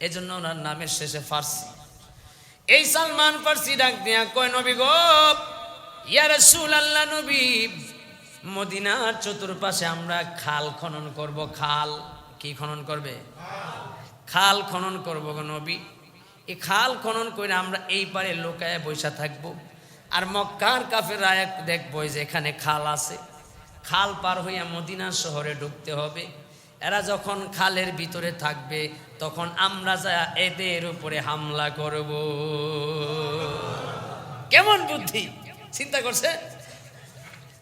এজন্য ওনার নামের শেষে ফারসি। এই সালমান ফারসি ডাক দিয়া কয়, নবী গো, ইয়া রাসূলুল্লাহ নবী, মদিনার চতুর্পাশে আমরা খাল খনন করব। খাল কি খনন করবে? খাল খনন করব গো নবী। এই খাল খনন করে আমরা এই পারে লোকায় বৈশা থাকবো, আর মক্কার কাফেররা দেখবো যে এখানে খাল আছে, খাল পার হইয়া মদিনা শহরে ঢুকতে হবে। এরা যখন খালের ভিতরে থাকবে, তখন আমরা যা এদের উপরে হামলা করব। কেমন বুদ্ধি চিন্তা করছে?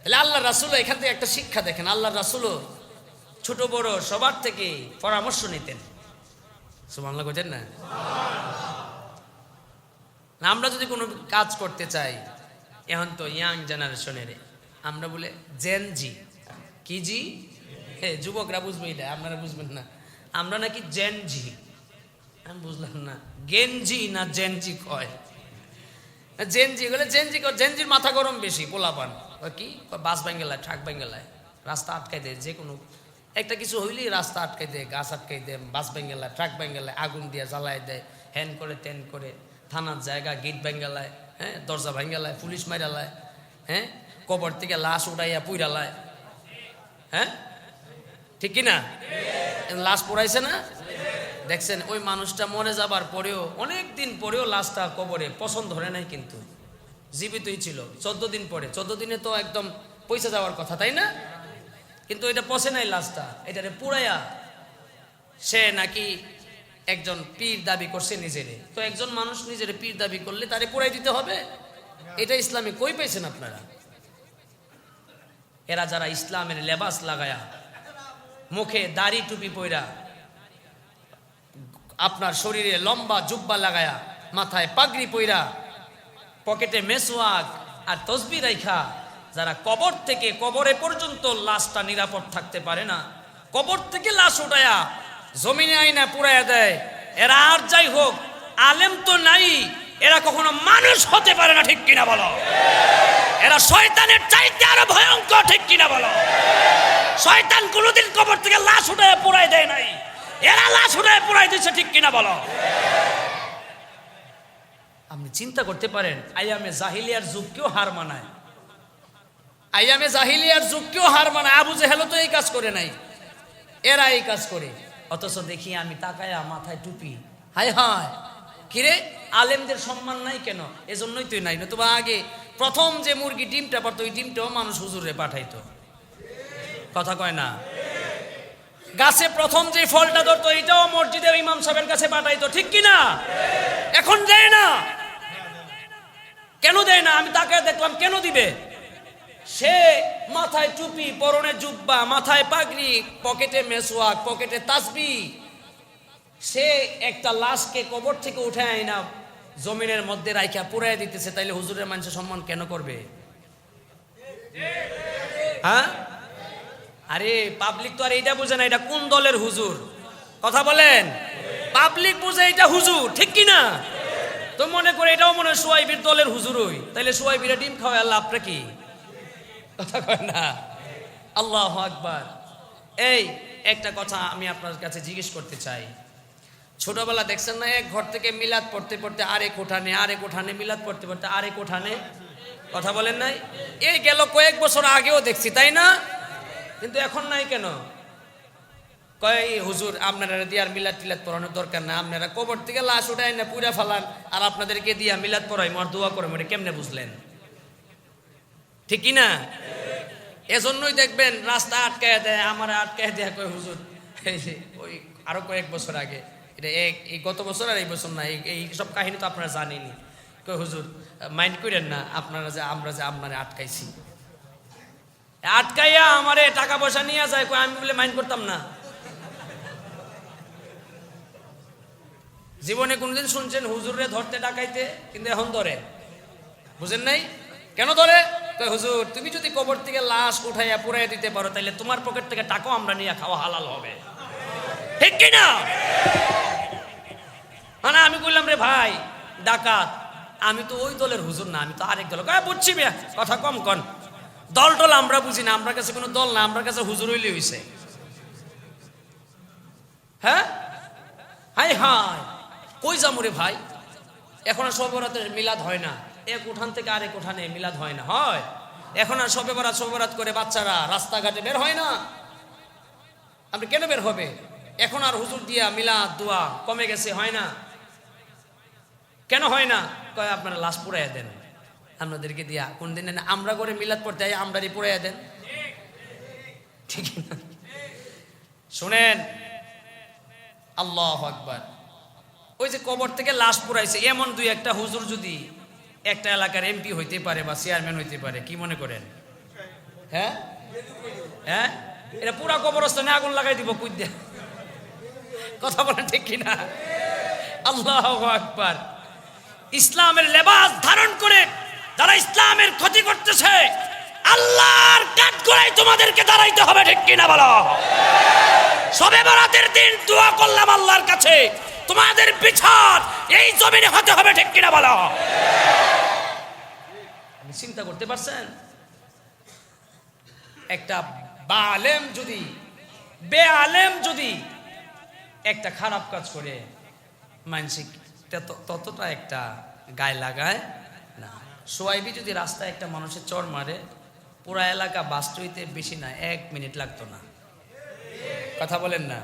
তাহলে আল্লাহ রাসূল এখান থেকে একটা শিক্ষা দেখেন, আল্লাহ রাসূলও ছোট বড় সবার থেকে পরামর্শ নিতেন। সুবহানাল্লাহ কইতেন না? আমরা যদি কোনো কাজ করতে চাই, এখন তো ইয়াং জেনারেশনের আমরা বলে জেনজি, কি জি? হ্যাঁ, যুবকরা বুঝবে এটা, আপনারা বুঝবেন না। আমরা নাকি জেনজি, আমি বুঝলাম না গেনজি না জেনজি কয়। জেনজি বলে জেনজি, জেনজির মাথা গরম বেশি, পোলাপান কি বাস ব্যাঙ্গেলায়, ট্রাক ব্যাঙ্গেলায়, রাস্তা আটকাই দেয়, যে কোনো একটা কিছু হইলেই রাস্তা আটকাই দেয়, গাছ আটকাই দেয়, বাস ব্যাঙ্গেলায়, ট্রাক ব্যাঙ্গেলায়, আগুন দিয়ে জ্বালাই দেয়, হ্যান করে তেন করে, থানার জায়গা গেট ব্যাঙ্গেলায়, হ্যাঁ, দরজা ভাঙ্গেলায়, পুলিশ মাইরালায়, হ্যাঁ, কবর থেকে লাশ উঠাইয়া পুইরালায়, হ্যাঁ ঠিক কিনা? লাশ পোড়াইছে না? দেখছেন ওই মানুষটা মরে যাবার পরেও, অনেক দিন পরেও লাশটা কবরে পছন্দ ধরে নাই, কিন্তু জীবিতই ছিল 14 দিন পরে। 14 দিনে তো একদম পয়সা যাওয়ার কথা, তাই না? কিন্তু এটা পচে নাই লাশটা, এটারে পুরাইয়া সে নাকি একজন পীর দাবি করছে নিজেরে। তো একজন মানুষ নিজের পীর দাবি করলে তারে পুরাই দিতে হবে? এটা ইসলামে কই পেয়েছেন আপনারা? এরা যারা ইসলামের লেবাস লাগায়া, মুখে দাড়ি টুপি পইরা, আপনার শরীরে লম্বা জুব্বা লাগায়া, মাথায় পাগড়ি পইরা, পকেটে মেসওয়াক আর তসবিহ রাইখা যারা কবর থেকে কবরে পর্যন্ত লাশটা নিরাপদ থাকতে পারে না, কবর থেকে লাশ উঠায়া জমিনে আইনা পুরাইয়া দেয়, এরা আর যাই হোক আলেম তো নাই, এরা কখনো মানুষ হতে পারে না, ঠিক কিনা বলো? এরা শয়তানের চাইতে আরো ভয়ঙ্কর, ঠিক কিনা বলো? শয়তান কোনোদিন কবর থেকে লাশ উঠায় পুরাই দেয় নাই, এরা লাশ উঠায় পুরাই দিচ্ছে, ঠিক কিনা বলো? আপনি চিন্তা করতে পারেন, আইয়ামে জাহিলিয়ার যুগকেও হার মানায়, আইয়ামে জাহিলিয়ার যুগকেও হার মানায়। আবু জেহেলও তো এই কাজ করে নাই, এরা এই কাজ করে। অথচ দেখি আমি তাকায়া, মাথায় টুপি, হায় হায় কিরে, আলেমদের সম্মান নাই কেন? এজন্যই তুই নাই, নতুবা আগে প্রথম যে মুরগি ডিমটা পারতো, ওই ডিমটাও মানুষ হুজুরে পাঠাইতো, কথা কয় না? গাছে প্রথম যে ফলটা ধরতো, এটাও মসজিদের ইমাম সাহেবের কাছে পাঠাইতো, ঠিক কিনা? এখন দেয় না, কেন দেয় না? আমি তাকে দেখলাম, কেন দিবে? সে মাথায় টুপি, পরনে জুব্বা, মাথায় পাগড়ি, পকেটে মেসওয়াক, পকেটে তাসবিহ, সে একটা লাশকে কবর থেকে উঠে আইনা জমিনের মধ্যে রাইখা পুরাই দিতেছে, তাইলে হুজুরের মানুষের সম্মান কেন করবে? হ্যাঁ, আরে পাবলিক তো আর এইটা বুঝে না এটা কোন দলের হুজুর, কথা বলেন? পাবলিক বুঝে এটা হুজুর, ঠিক কিনা? তো মনে করে এটাও মনে হয় সুয়াইবির দলের হুজুরই, তাইলে সুয়াইবিরা ডিম খাওয়ায়, আল্লাহ আপনার কি, কথা কয় না? আল্লাহু আকবার। এই একটা কথা আমি আপনার কাছে জিজ্ঞেস করতে চাই, ছোটবেলা দেখছেন না, এক ঘর থেকে মিলাদ পড়তে পড়তে আরেক উঠানে, আরেক উঠানে মিলাদ পড়তে পড়তে আরেক উঠানে, কথা বলেন নাই? এই গেল কয়েক বছর আগেও দেখছি, তাই না? কিন্তু এখন নাই কেন? কয় হুজুর আপনারা দিয়ে আর মিলাদ টিলাদ পড়ানোর দরকার না, আপনারা কবর থেকে লাশ উঠায় না পুরা ফালান, আর আপনাদেরকে দিয়া মিলাদ পড়াই, মোর দোয়া করে, মোরে কেমনে বুঝলেন? ঠিক কিনা? এজন্যই দেখবেন রাস্তা আটকায় দেয়, আমার আটকায় দেয়, কয় হুজুর ওই আরো কয়েক বছর আগে, এটা এই গত বছর আর এই বছর না, এই সব কাহিনী তো আপনারা জানেনই। কয় হুজুর মাইন্ড করেন না, আপনারা যে আমরা যে আপনারা আটকাইছি, আটকাইয়া আমারে টাকা পয়সা নিয়ে যায়, কয় আমি বলে মাইন্ড করতাম না। জীবনে কোনদিন শুনছেন হুজুরে ধরতে ডাকাইতে? কিন্তু এখন ধরে, বুঝেন নাই? কেন ধরে? কয় হুজুর তুমি যদি কবর থেকে লাশ উঠাইয়া পুরাইয়া দিতে পারো, তাইলে তোমার পকেট থেকে টাকাও আমরা নিয়ে খাওয়া হালাল হবে, ঠিক কিনা? মানে আমি কইলাম, রে ভাই ডাকাত, আমি তো ওই দলের হুজুর না, আমি তো আরেক দল। বুঝছি মিয়া, কথা কম কন, দল টল আমরা বুঝি না, আমার কাছে কোনো দল না, আমার কাছে হুজুর হইলে হইছে। হ্যাঁ, হাই হাই কই যামু রে ভাই? এখন আর শবে বরাতের মিলাদ হয় না, এক উঠান থেকে আরেক উঠানে মিলাদ হয় না, হয়? এখন আর শবে বরাত করে বাচ্চারা রাস্তাঘাটে বের হয় না, আপনি কেন বের হবে? এখন আর হুজুর দিয়া মিলাদ দোয়া কমে গেছে, হয় না? কেন হয় না? কয় আপনারা লাশ পুরাইয়া দেন, আপনাদেরকে দিয়া কোন দিন আমরা করে মিলাদ পড়তে আমরাই পুরাইয়া দেন, ঠিক না? শুনেন, আল্লাহু আকবার। ওই যে কবর থেকে লাশ পুরাইছে, এমন দুই একটা হুজুর যদি একটা এলাকার এমপি হইতে পারে বা চেয়ারম্যান হইতে পারে, কি মনে করেন? হ্যাঁ হ্যাঁ, এটা পুরা কবরস্থানে আগুন লাগাই দিব কুইদ দিয়ে। কথা বলেন ঠিক কিনা? আল্লাহু আকবার। ইসলামের লেবাস ধারণ করে যারা ইসলামের ক্ষতি করতেছে, আল্লাহর কাঠগড়ায় তোমাদেরকে দাঁড়াইতে হবে, ঠিক কিনা বলো? শবে বরাতের দিন দোয়া করলাম আল্লাহর কাছে, তোমাদের বিচার এই জমিনে হতে হবে, ঠিক কিনা বলো? আপনি চিন্তা করতে পারছেন, একটা বালেম যদি বেআলেম যদি একটা খারাপ কাজ করে, মানসিক ততটা একটা গায়ে লাগায় না। সোয়াইবি যদি রাস্তায় একটা মানুষের চড় মারে, পুরা এলাকা বাস্ট হইতে বেশি না 1 মিনিট লাগতো না। কথা বলেন না?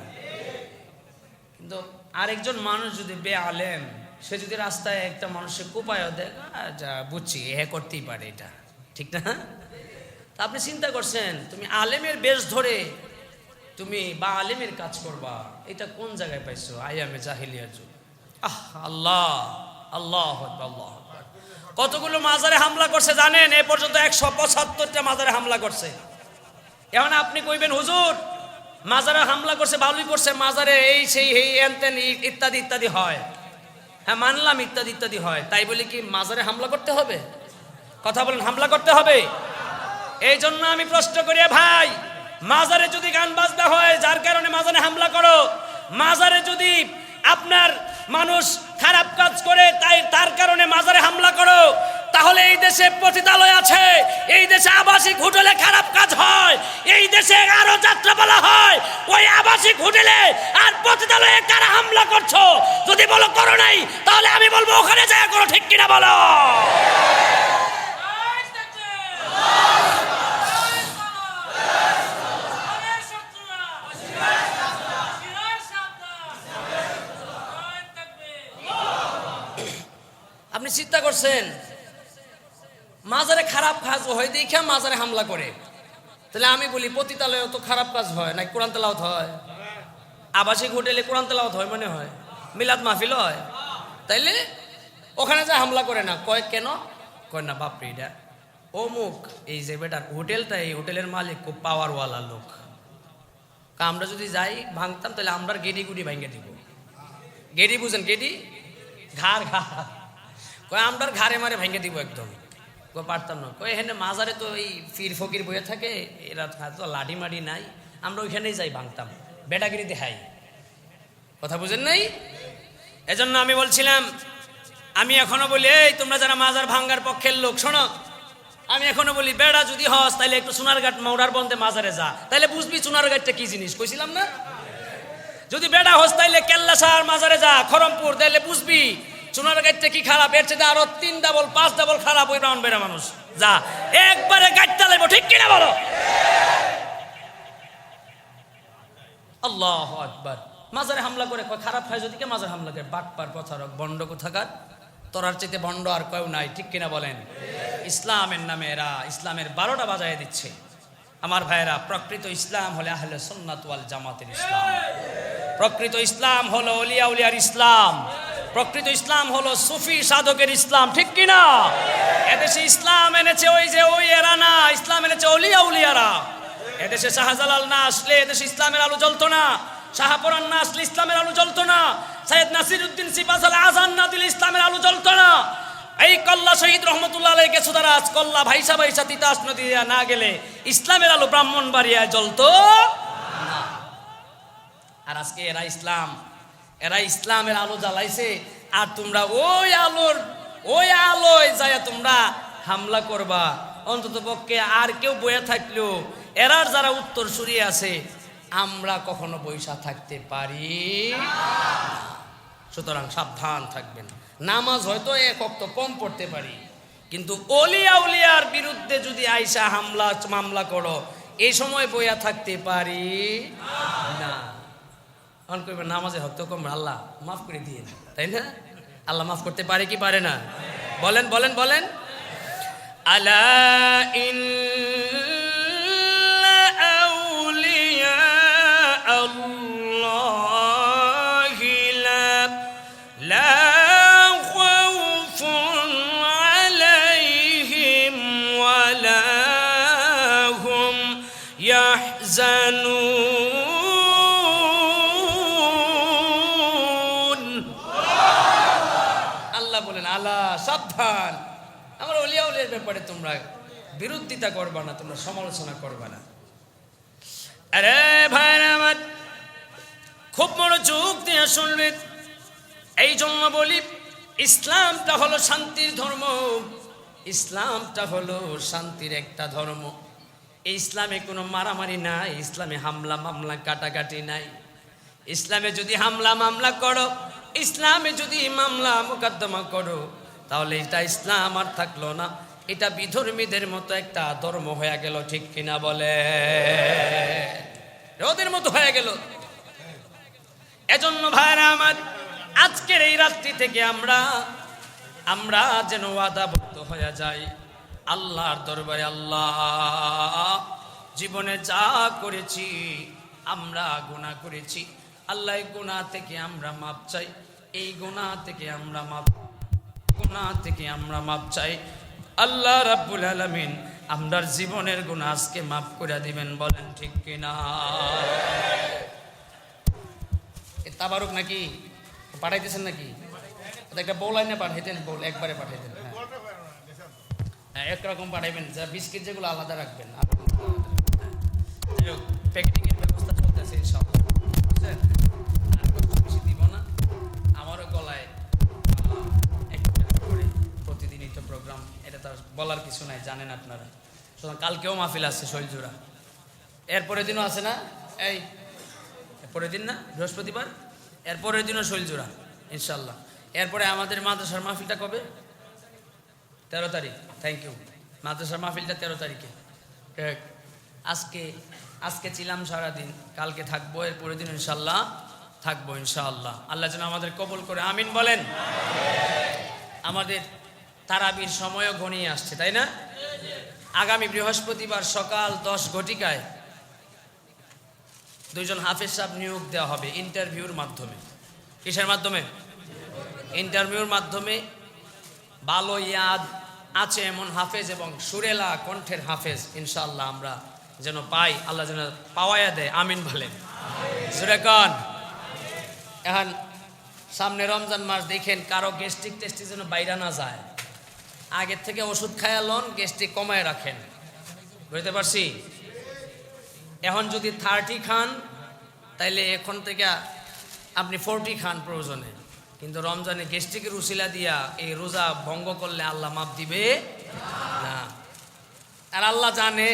কিন্তু আরেকজন মানুষ যদি বেআলেম, সে যদি রাস্তায় একটা মানুষের কোপায়ও দেয়, যা বুঝছি এ করতেই পারে, এটা ঠিক না? তা আপনি চিন্তা করছেন, তুমি আলেমের বেশ ধরে তুমি বা আলেমের কাজ করবা, এটা কোন জায়গায় পাইছো? আয়ামে জাহিলিয়ার যুগ। আল্লাহ আল্লাহ আল্লাহ। কতগুলো মাজারে হামলা করছে জানেন? এ পর্যন্ত 175টা মাজারে হামলা করছে। এখন আপনি কইবেন হুজুর মাজারে হামলা করছে, ভালোই করছে, মাজারে এই সেই এই এনতেন ইত্যাদি ইত্যাদি হয়। হ্যাঁ মানলাম, ইত্যাদি ইত্যাদি হয়, তাই বলি কি মাজারে হামলা করতে হবে? কথা বলেন, হামলা করতে হবে? এই জন্য আমি প্রশ্ন করি, ভাই মাজারে যদি গান বাজনা হয়, যার কারণে মাজারে হামলা করো, মাজারে যদি আপনার মানুষ খারাপ কাজ করে তার কারণে মাজারে হামলা করো, তাহলে এই দেশে পতিতালয় আছে, এই দেশে আবাসিক হোটেলে খারাপ কাজ হয়, এই দেশে আরো যাত্রাপালা হয়, ওই আবাসিক হোটেলে আর পতিতালয়ে কারা হামলা করছো? যদি বলো করো নাই, তাহলে আমি বলবো ওখানে যায় করো, ঠিক কিনা বলো? আপনি চিন্তা করছেন, মাজারে খারাপ কাজ হয় দেখে মাজারে হামলা করে, তাহলে আমি বলি পতিতালয়ে তো খারাপ কাজ হয় না, কোরআন তেলাওয়াত হয়, আবাসিক হোটেলে কোরআন তেলাওয়াত হয়, মনে হয় মিলাদ মাহফিল হয়, তাইলে ওখানে যা হামলা করে না। কয় কেন? কয় না বাপরে এটা অমুক এই যে বেটার হোটেলটা, এই হোটেলের মালিক খুব পাওয়ারওয়ালা লোক, আমরা যদি যাই ভাঙতাম তাহলে আমরা গেডি গুডি ভাঙে দিব। গেডি বুঝেন? গেডি ঘাড় ঘা, কয় আমরা ঘাড়ে মারে ভেঙে দিব একদম। কয় পারতাম না। কয় এখানে মাজারে তো এই ফির ফকির বইয়ে থাকে, এরা তো লাঠি মাটি নাই, আমরা ওইখানেই যাই ভাঙতাম, বেটাগিরি দেখাই। কথা বুঝেন নাই? এজন্য আমি বলছিলাম, আমি এখনো বলি এই তোমরা যারা মাজার ভাঙ্গার পক্ষের লোক শোনো, আমি এখনো বলি বেড়া যদি হস তাইলে একটু সোনারঘাট মৌরার বন্ধে মাজারে যা, তাইলে বুঝবি সোনারঘাটটা কি জিনিস, কইছিলাম না? যদি বেড়া হস তাইলে কেল্লাসার মাজারে যা, খরমপুর, তাইলে বুঝবি সোনারঘাটটা কি খারাপ। এর চেয়ে আরো 3 ডাবল 5 ডাবল খারাপ ওই ব্রাউন বেড়া মানুষ। যা একবারে গাড়িটা লাগবো, ঠিক কিনা বলো? আল্লাহু আকবার। মাজারে হামলা করে কয় খারাপ হয় যদি, কে মাজারে হামলা করে? বাটপার প্রচারক বন্ড কোথাকার, তোরার চাইতে বন্ড আর কেউ নাই, ঠিক কিনা বলেন? ইসলামের নামে এরা ইসলামের 12টা বাজায় দিচ্ছে। আমার ভাইয়েরা, প্রকৃত ইসলাম হলো আহলে সুন্নাত ওয়াল জামাতের ইসলাম, প্রকৃত ইসলাম হলো ওলিয়া উলিয়ার ইসলাম, প্রকৃত ইসলাম হলো সুফি সাধকের ইসলাম, ঠিক কিনা? এদেশে ইসলাম এনেছে ওই এরা না, ইসলাম এনেছে ওলিয়া উলিয়ারা। এদেশে শাহজালাল না আসলে এদেশে ইসলামের আলো জ্বলতো না, শাহপুরান না আসলে ইসলামের আলো জ্বলতো না, সৈয়দ নাসিরউদ্দিন সিপাহাসালে আজান না দিলে ইসলামের আলো জ্বলতো না। এই কল্লা শহীদ রহমতুল্লাহ আলাইহি সুদারাজ কল্লা ভাইসা ভাইসা তিতাস নদী না গেলে ইসলামের আলো ব্রাহ্মণবাড়িয়ায় জ্বলতো না। আর আজকে এরা ইসলামের আলো জ্বালাইছে, আর তোমরা ওই আলোয় যায় তোমরা হামলা করবা। অন্তত পক্ষে আর কেউ বয়ে থাকলেও এরার যারা উত্তর সরিয়ে আছে, আমরা কখনো বৈশা থাকতে পারি না। সুতরাং সাবধান থাকবেন। নামাজ হয়তো 1 ওয়াক্ত কম পড়তে পারি, কিন্তু ওলিয়া উলিয়ার বিরুদ্ধে যদি আইসা মামলা করো, এই সময় বইয়া থাকতে পারি না। অন করবে নামাজে হয়তো কম, আল্লাহ মাফ করে দিয়ে, তাই না? আল্লাহ মাফ করতে পারে কি পারে না? বলেন বলেন বলেন। আলা ইন্না আউলিয়া আল্লাহি লা খাউফুন আলাইহিম ওয়া লা হুম আলা সাবধান, আমার অলিয়া উলিয়ার ব্যাপারে তোমরা বিরোধিতা করবা না, তোমরা সমালোচনা করবা না। আরে ভাইরা আমার, খুব মনোযোগ দিয়ে শুনবেন। এই জন্য বলি, ইসলামটা হলো শান্তির ধর্ম, ইসলামটা হলো শান্তির একটা ধর্ম। এই ইসলামে কোনো মারামারি নাই, ইসলামে হামলা মামলা কাটাকাটি নাই। ইসলামে যদি হামলা মামলা করো, ইসলামে যদি মামলা মোকদ্দমা করো, তাহলে এটা ইসলাম আর থাকলো না, এটা বিধর্মীদের মতো একটা ধর্ম হয়ে গেল। ঠিক কিনা বলে? ওদের মতো হয়ে গেল। এজন্য ভাইরা আমার, আজকের এই রাত্রি থেকে আমরা যেন ওয়াদাবদ্ধ হয়ে যাই আল্লাহর দরবারে। আল্লাহ, জীবনে যা করেছি, আমরা গুনাহ করেছি, আল্লাহ এই গুনাহ থেকে আমরা মাপ চাই, এই গুনাহ থেকে আমরা মাপ চাই। আল্লাহ রাব্বুল আলামিন আমরার জীবনের গুনাহ আজকে মাফ করে দিবেন, বলেন ঠিক কিনা? তাবারুক নাকি পাঠাইতেছেন নাকি? একটা বউ লাইনে পাঠাইতেন, বল একবারে পাঠাইতেন। হ্যাঁ, একরকম পাঠাইবেন, যা বিস্কিট যেগুলো আলাদা রাখবেন। প্যাকেটিং এর ব্যবস্থা চলতেছে ইনশাআল্লাহ, বুঝছেন? আর বেশি দিব না, আমারও গলায় একটা করে প্রতিদিনই তো প্রোগ্রাম, এটা তার বলার কিছু নাই, জানেন আপনারা। সুতরাং কালকেও মাহফিল আছে শৈলজোড়া, এরপরের দিনও আছে না? এই পরের দিন না, বৃহস্পতিবার, এরপরের দিনও শৈলজোড়া ইনশাল্লাহ। এরপরে আমাদের মাদ্রাসার মাহফিলটা কবে? 13 তারিখ। Thank you. মাদ্রাসার মাহফিলটা 13 তারিখে। আজকে ছিলাম সারাদিন, কালকে থাকবো, এরপরের দিন ইনশাল্লাহ থাকবো ইনশাআল্লাহ। আল্লাহ যেন আমাদের কবুল করে, আমিন বলেন। আমাদের তারাবির সময়ও ঘনিয়ে আসছে, তাই না? আগামী বৃহস্পতিবার সকাল 10 ঘটিকায় 2 জন হাফেজ সাহেব নিয়োগ দেওয়া হবে ইন্টারভিউর মাধ্যমে। কিসের মাধ্যমে? ইন্টারভিউর মাধ্যমে। ভালো ইয়াদ আছে এমন হাফেজ এবং সুরেলা কণ্ঠের হাফেজ ইনশাআল্লাহ আমরা যেন পাই, আল্লাহ যেন পাওয়াইয়া দেয়, আমিন বলেন। সুরেকন, এখন সামনে রমজান মাস, দেখেন কারো গ্যাস্ট্রিক টেস্টিক যেন বাইরে না যায়, আগের থেকে ওষুধ খায়া লন, গ্যাস্ট্রিক কমায় রাখেন, বুঝতে পারছি? এখন যদি 30 খান, তাইলে এখন থেকে আপনি 40 খান প্রয়োজনে, কিন্তু রমজানে গ্যাস্ট্রিকের উসিলা দিয়া এই রোজা ভঙ্গ করলে আল্লাহ মাপ দিবে না। আর আল্লাহ জানে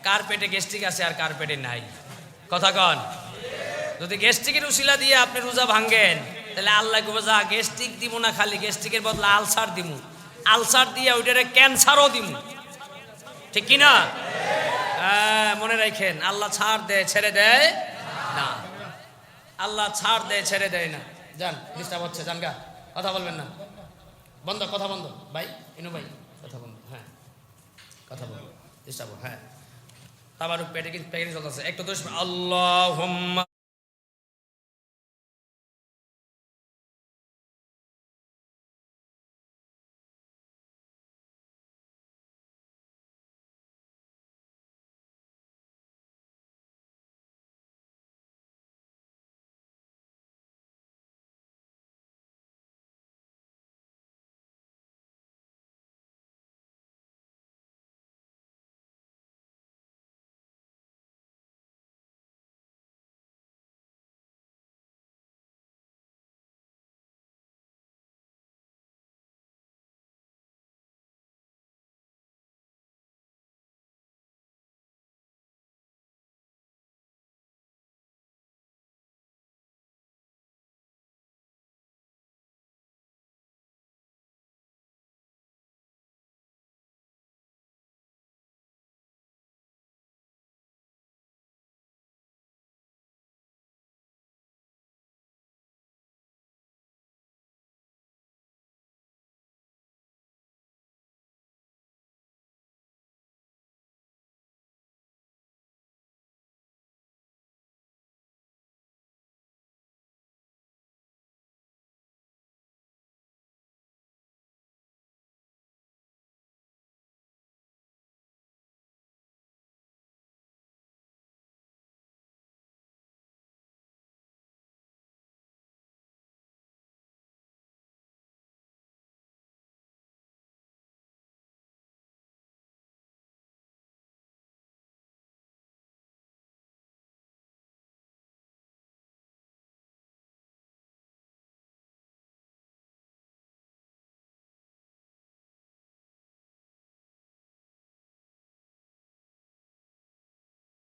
কার পেটে গ্যাস্ট্রিক আছে আর কার পেটে নাই, কথা কন। যদি গ্যাস্ট্রিকের উসিলা দিয়ে আপনি রোজা ভাঙ্গেন, তাহলে আল্লাহ কবে, যা গ্যাস্ট্রিক দিব না, খালি গ্যাস্ট্রিকের বদলে আলসার দিব, আলসার দিয়ে ওইটারে ক্যান্সারও দিব, ঠিক কিনা? মনে রাখেন, আল্লাহ ছাড় দেয় ছেড়ে দেয় না, আল্লাহ ছাড় দেয় ছেড়ে দেয় না। যান, ডিস্টার্ব হচ্ছে, যান গা, কথা বলবেন না, বন্ধ, কথা বন্ধ ভাই, ইনু ভাই কথা বন্ধ, হ্যাঁ কথা বন্ধ, ডিস্টার্ব। হ্যাঁ, তাবারুক প্যাকেট চলতেছে, একটু তো আল্লাহুম্মা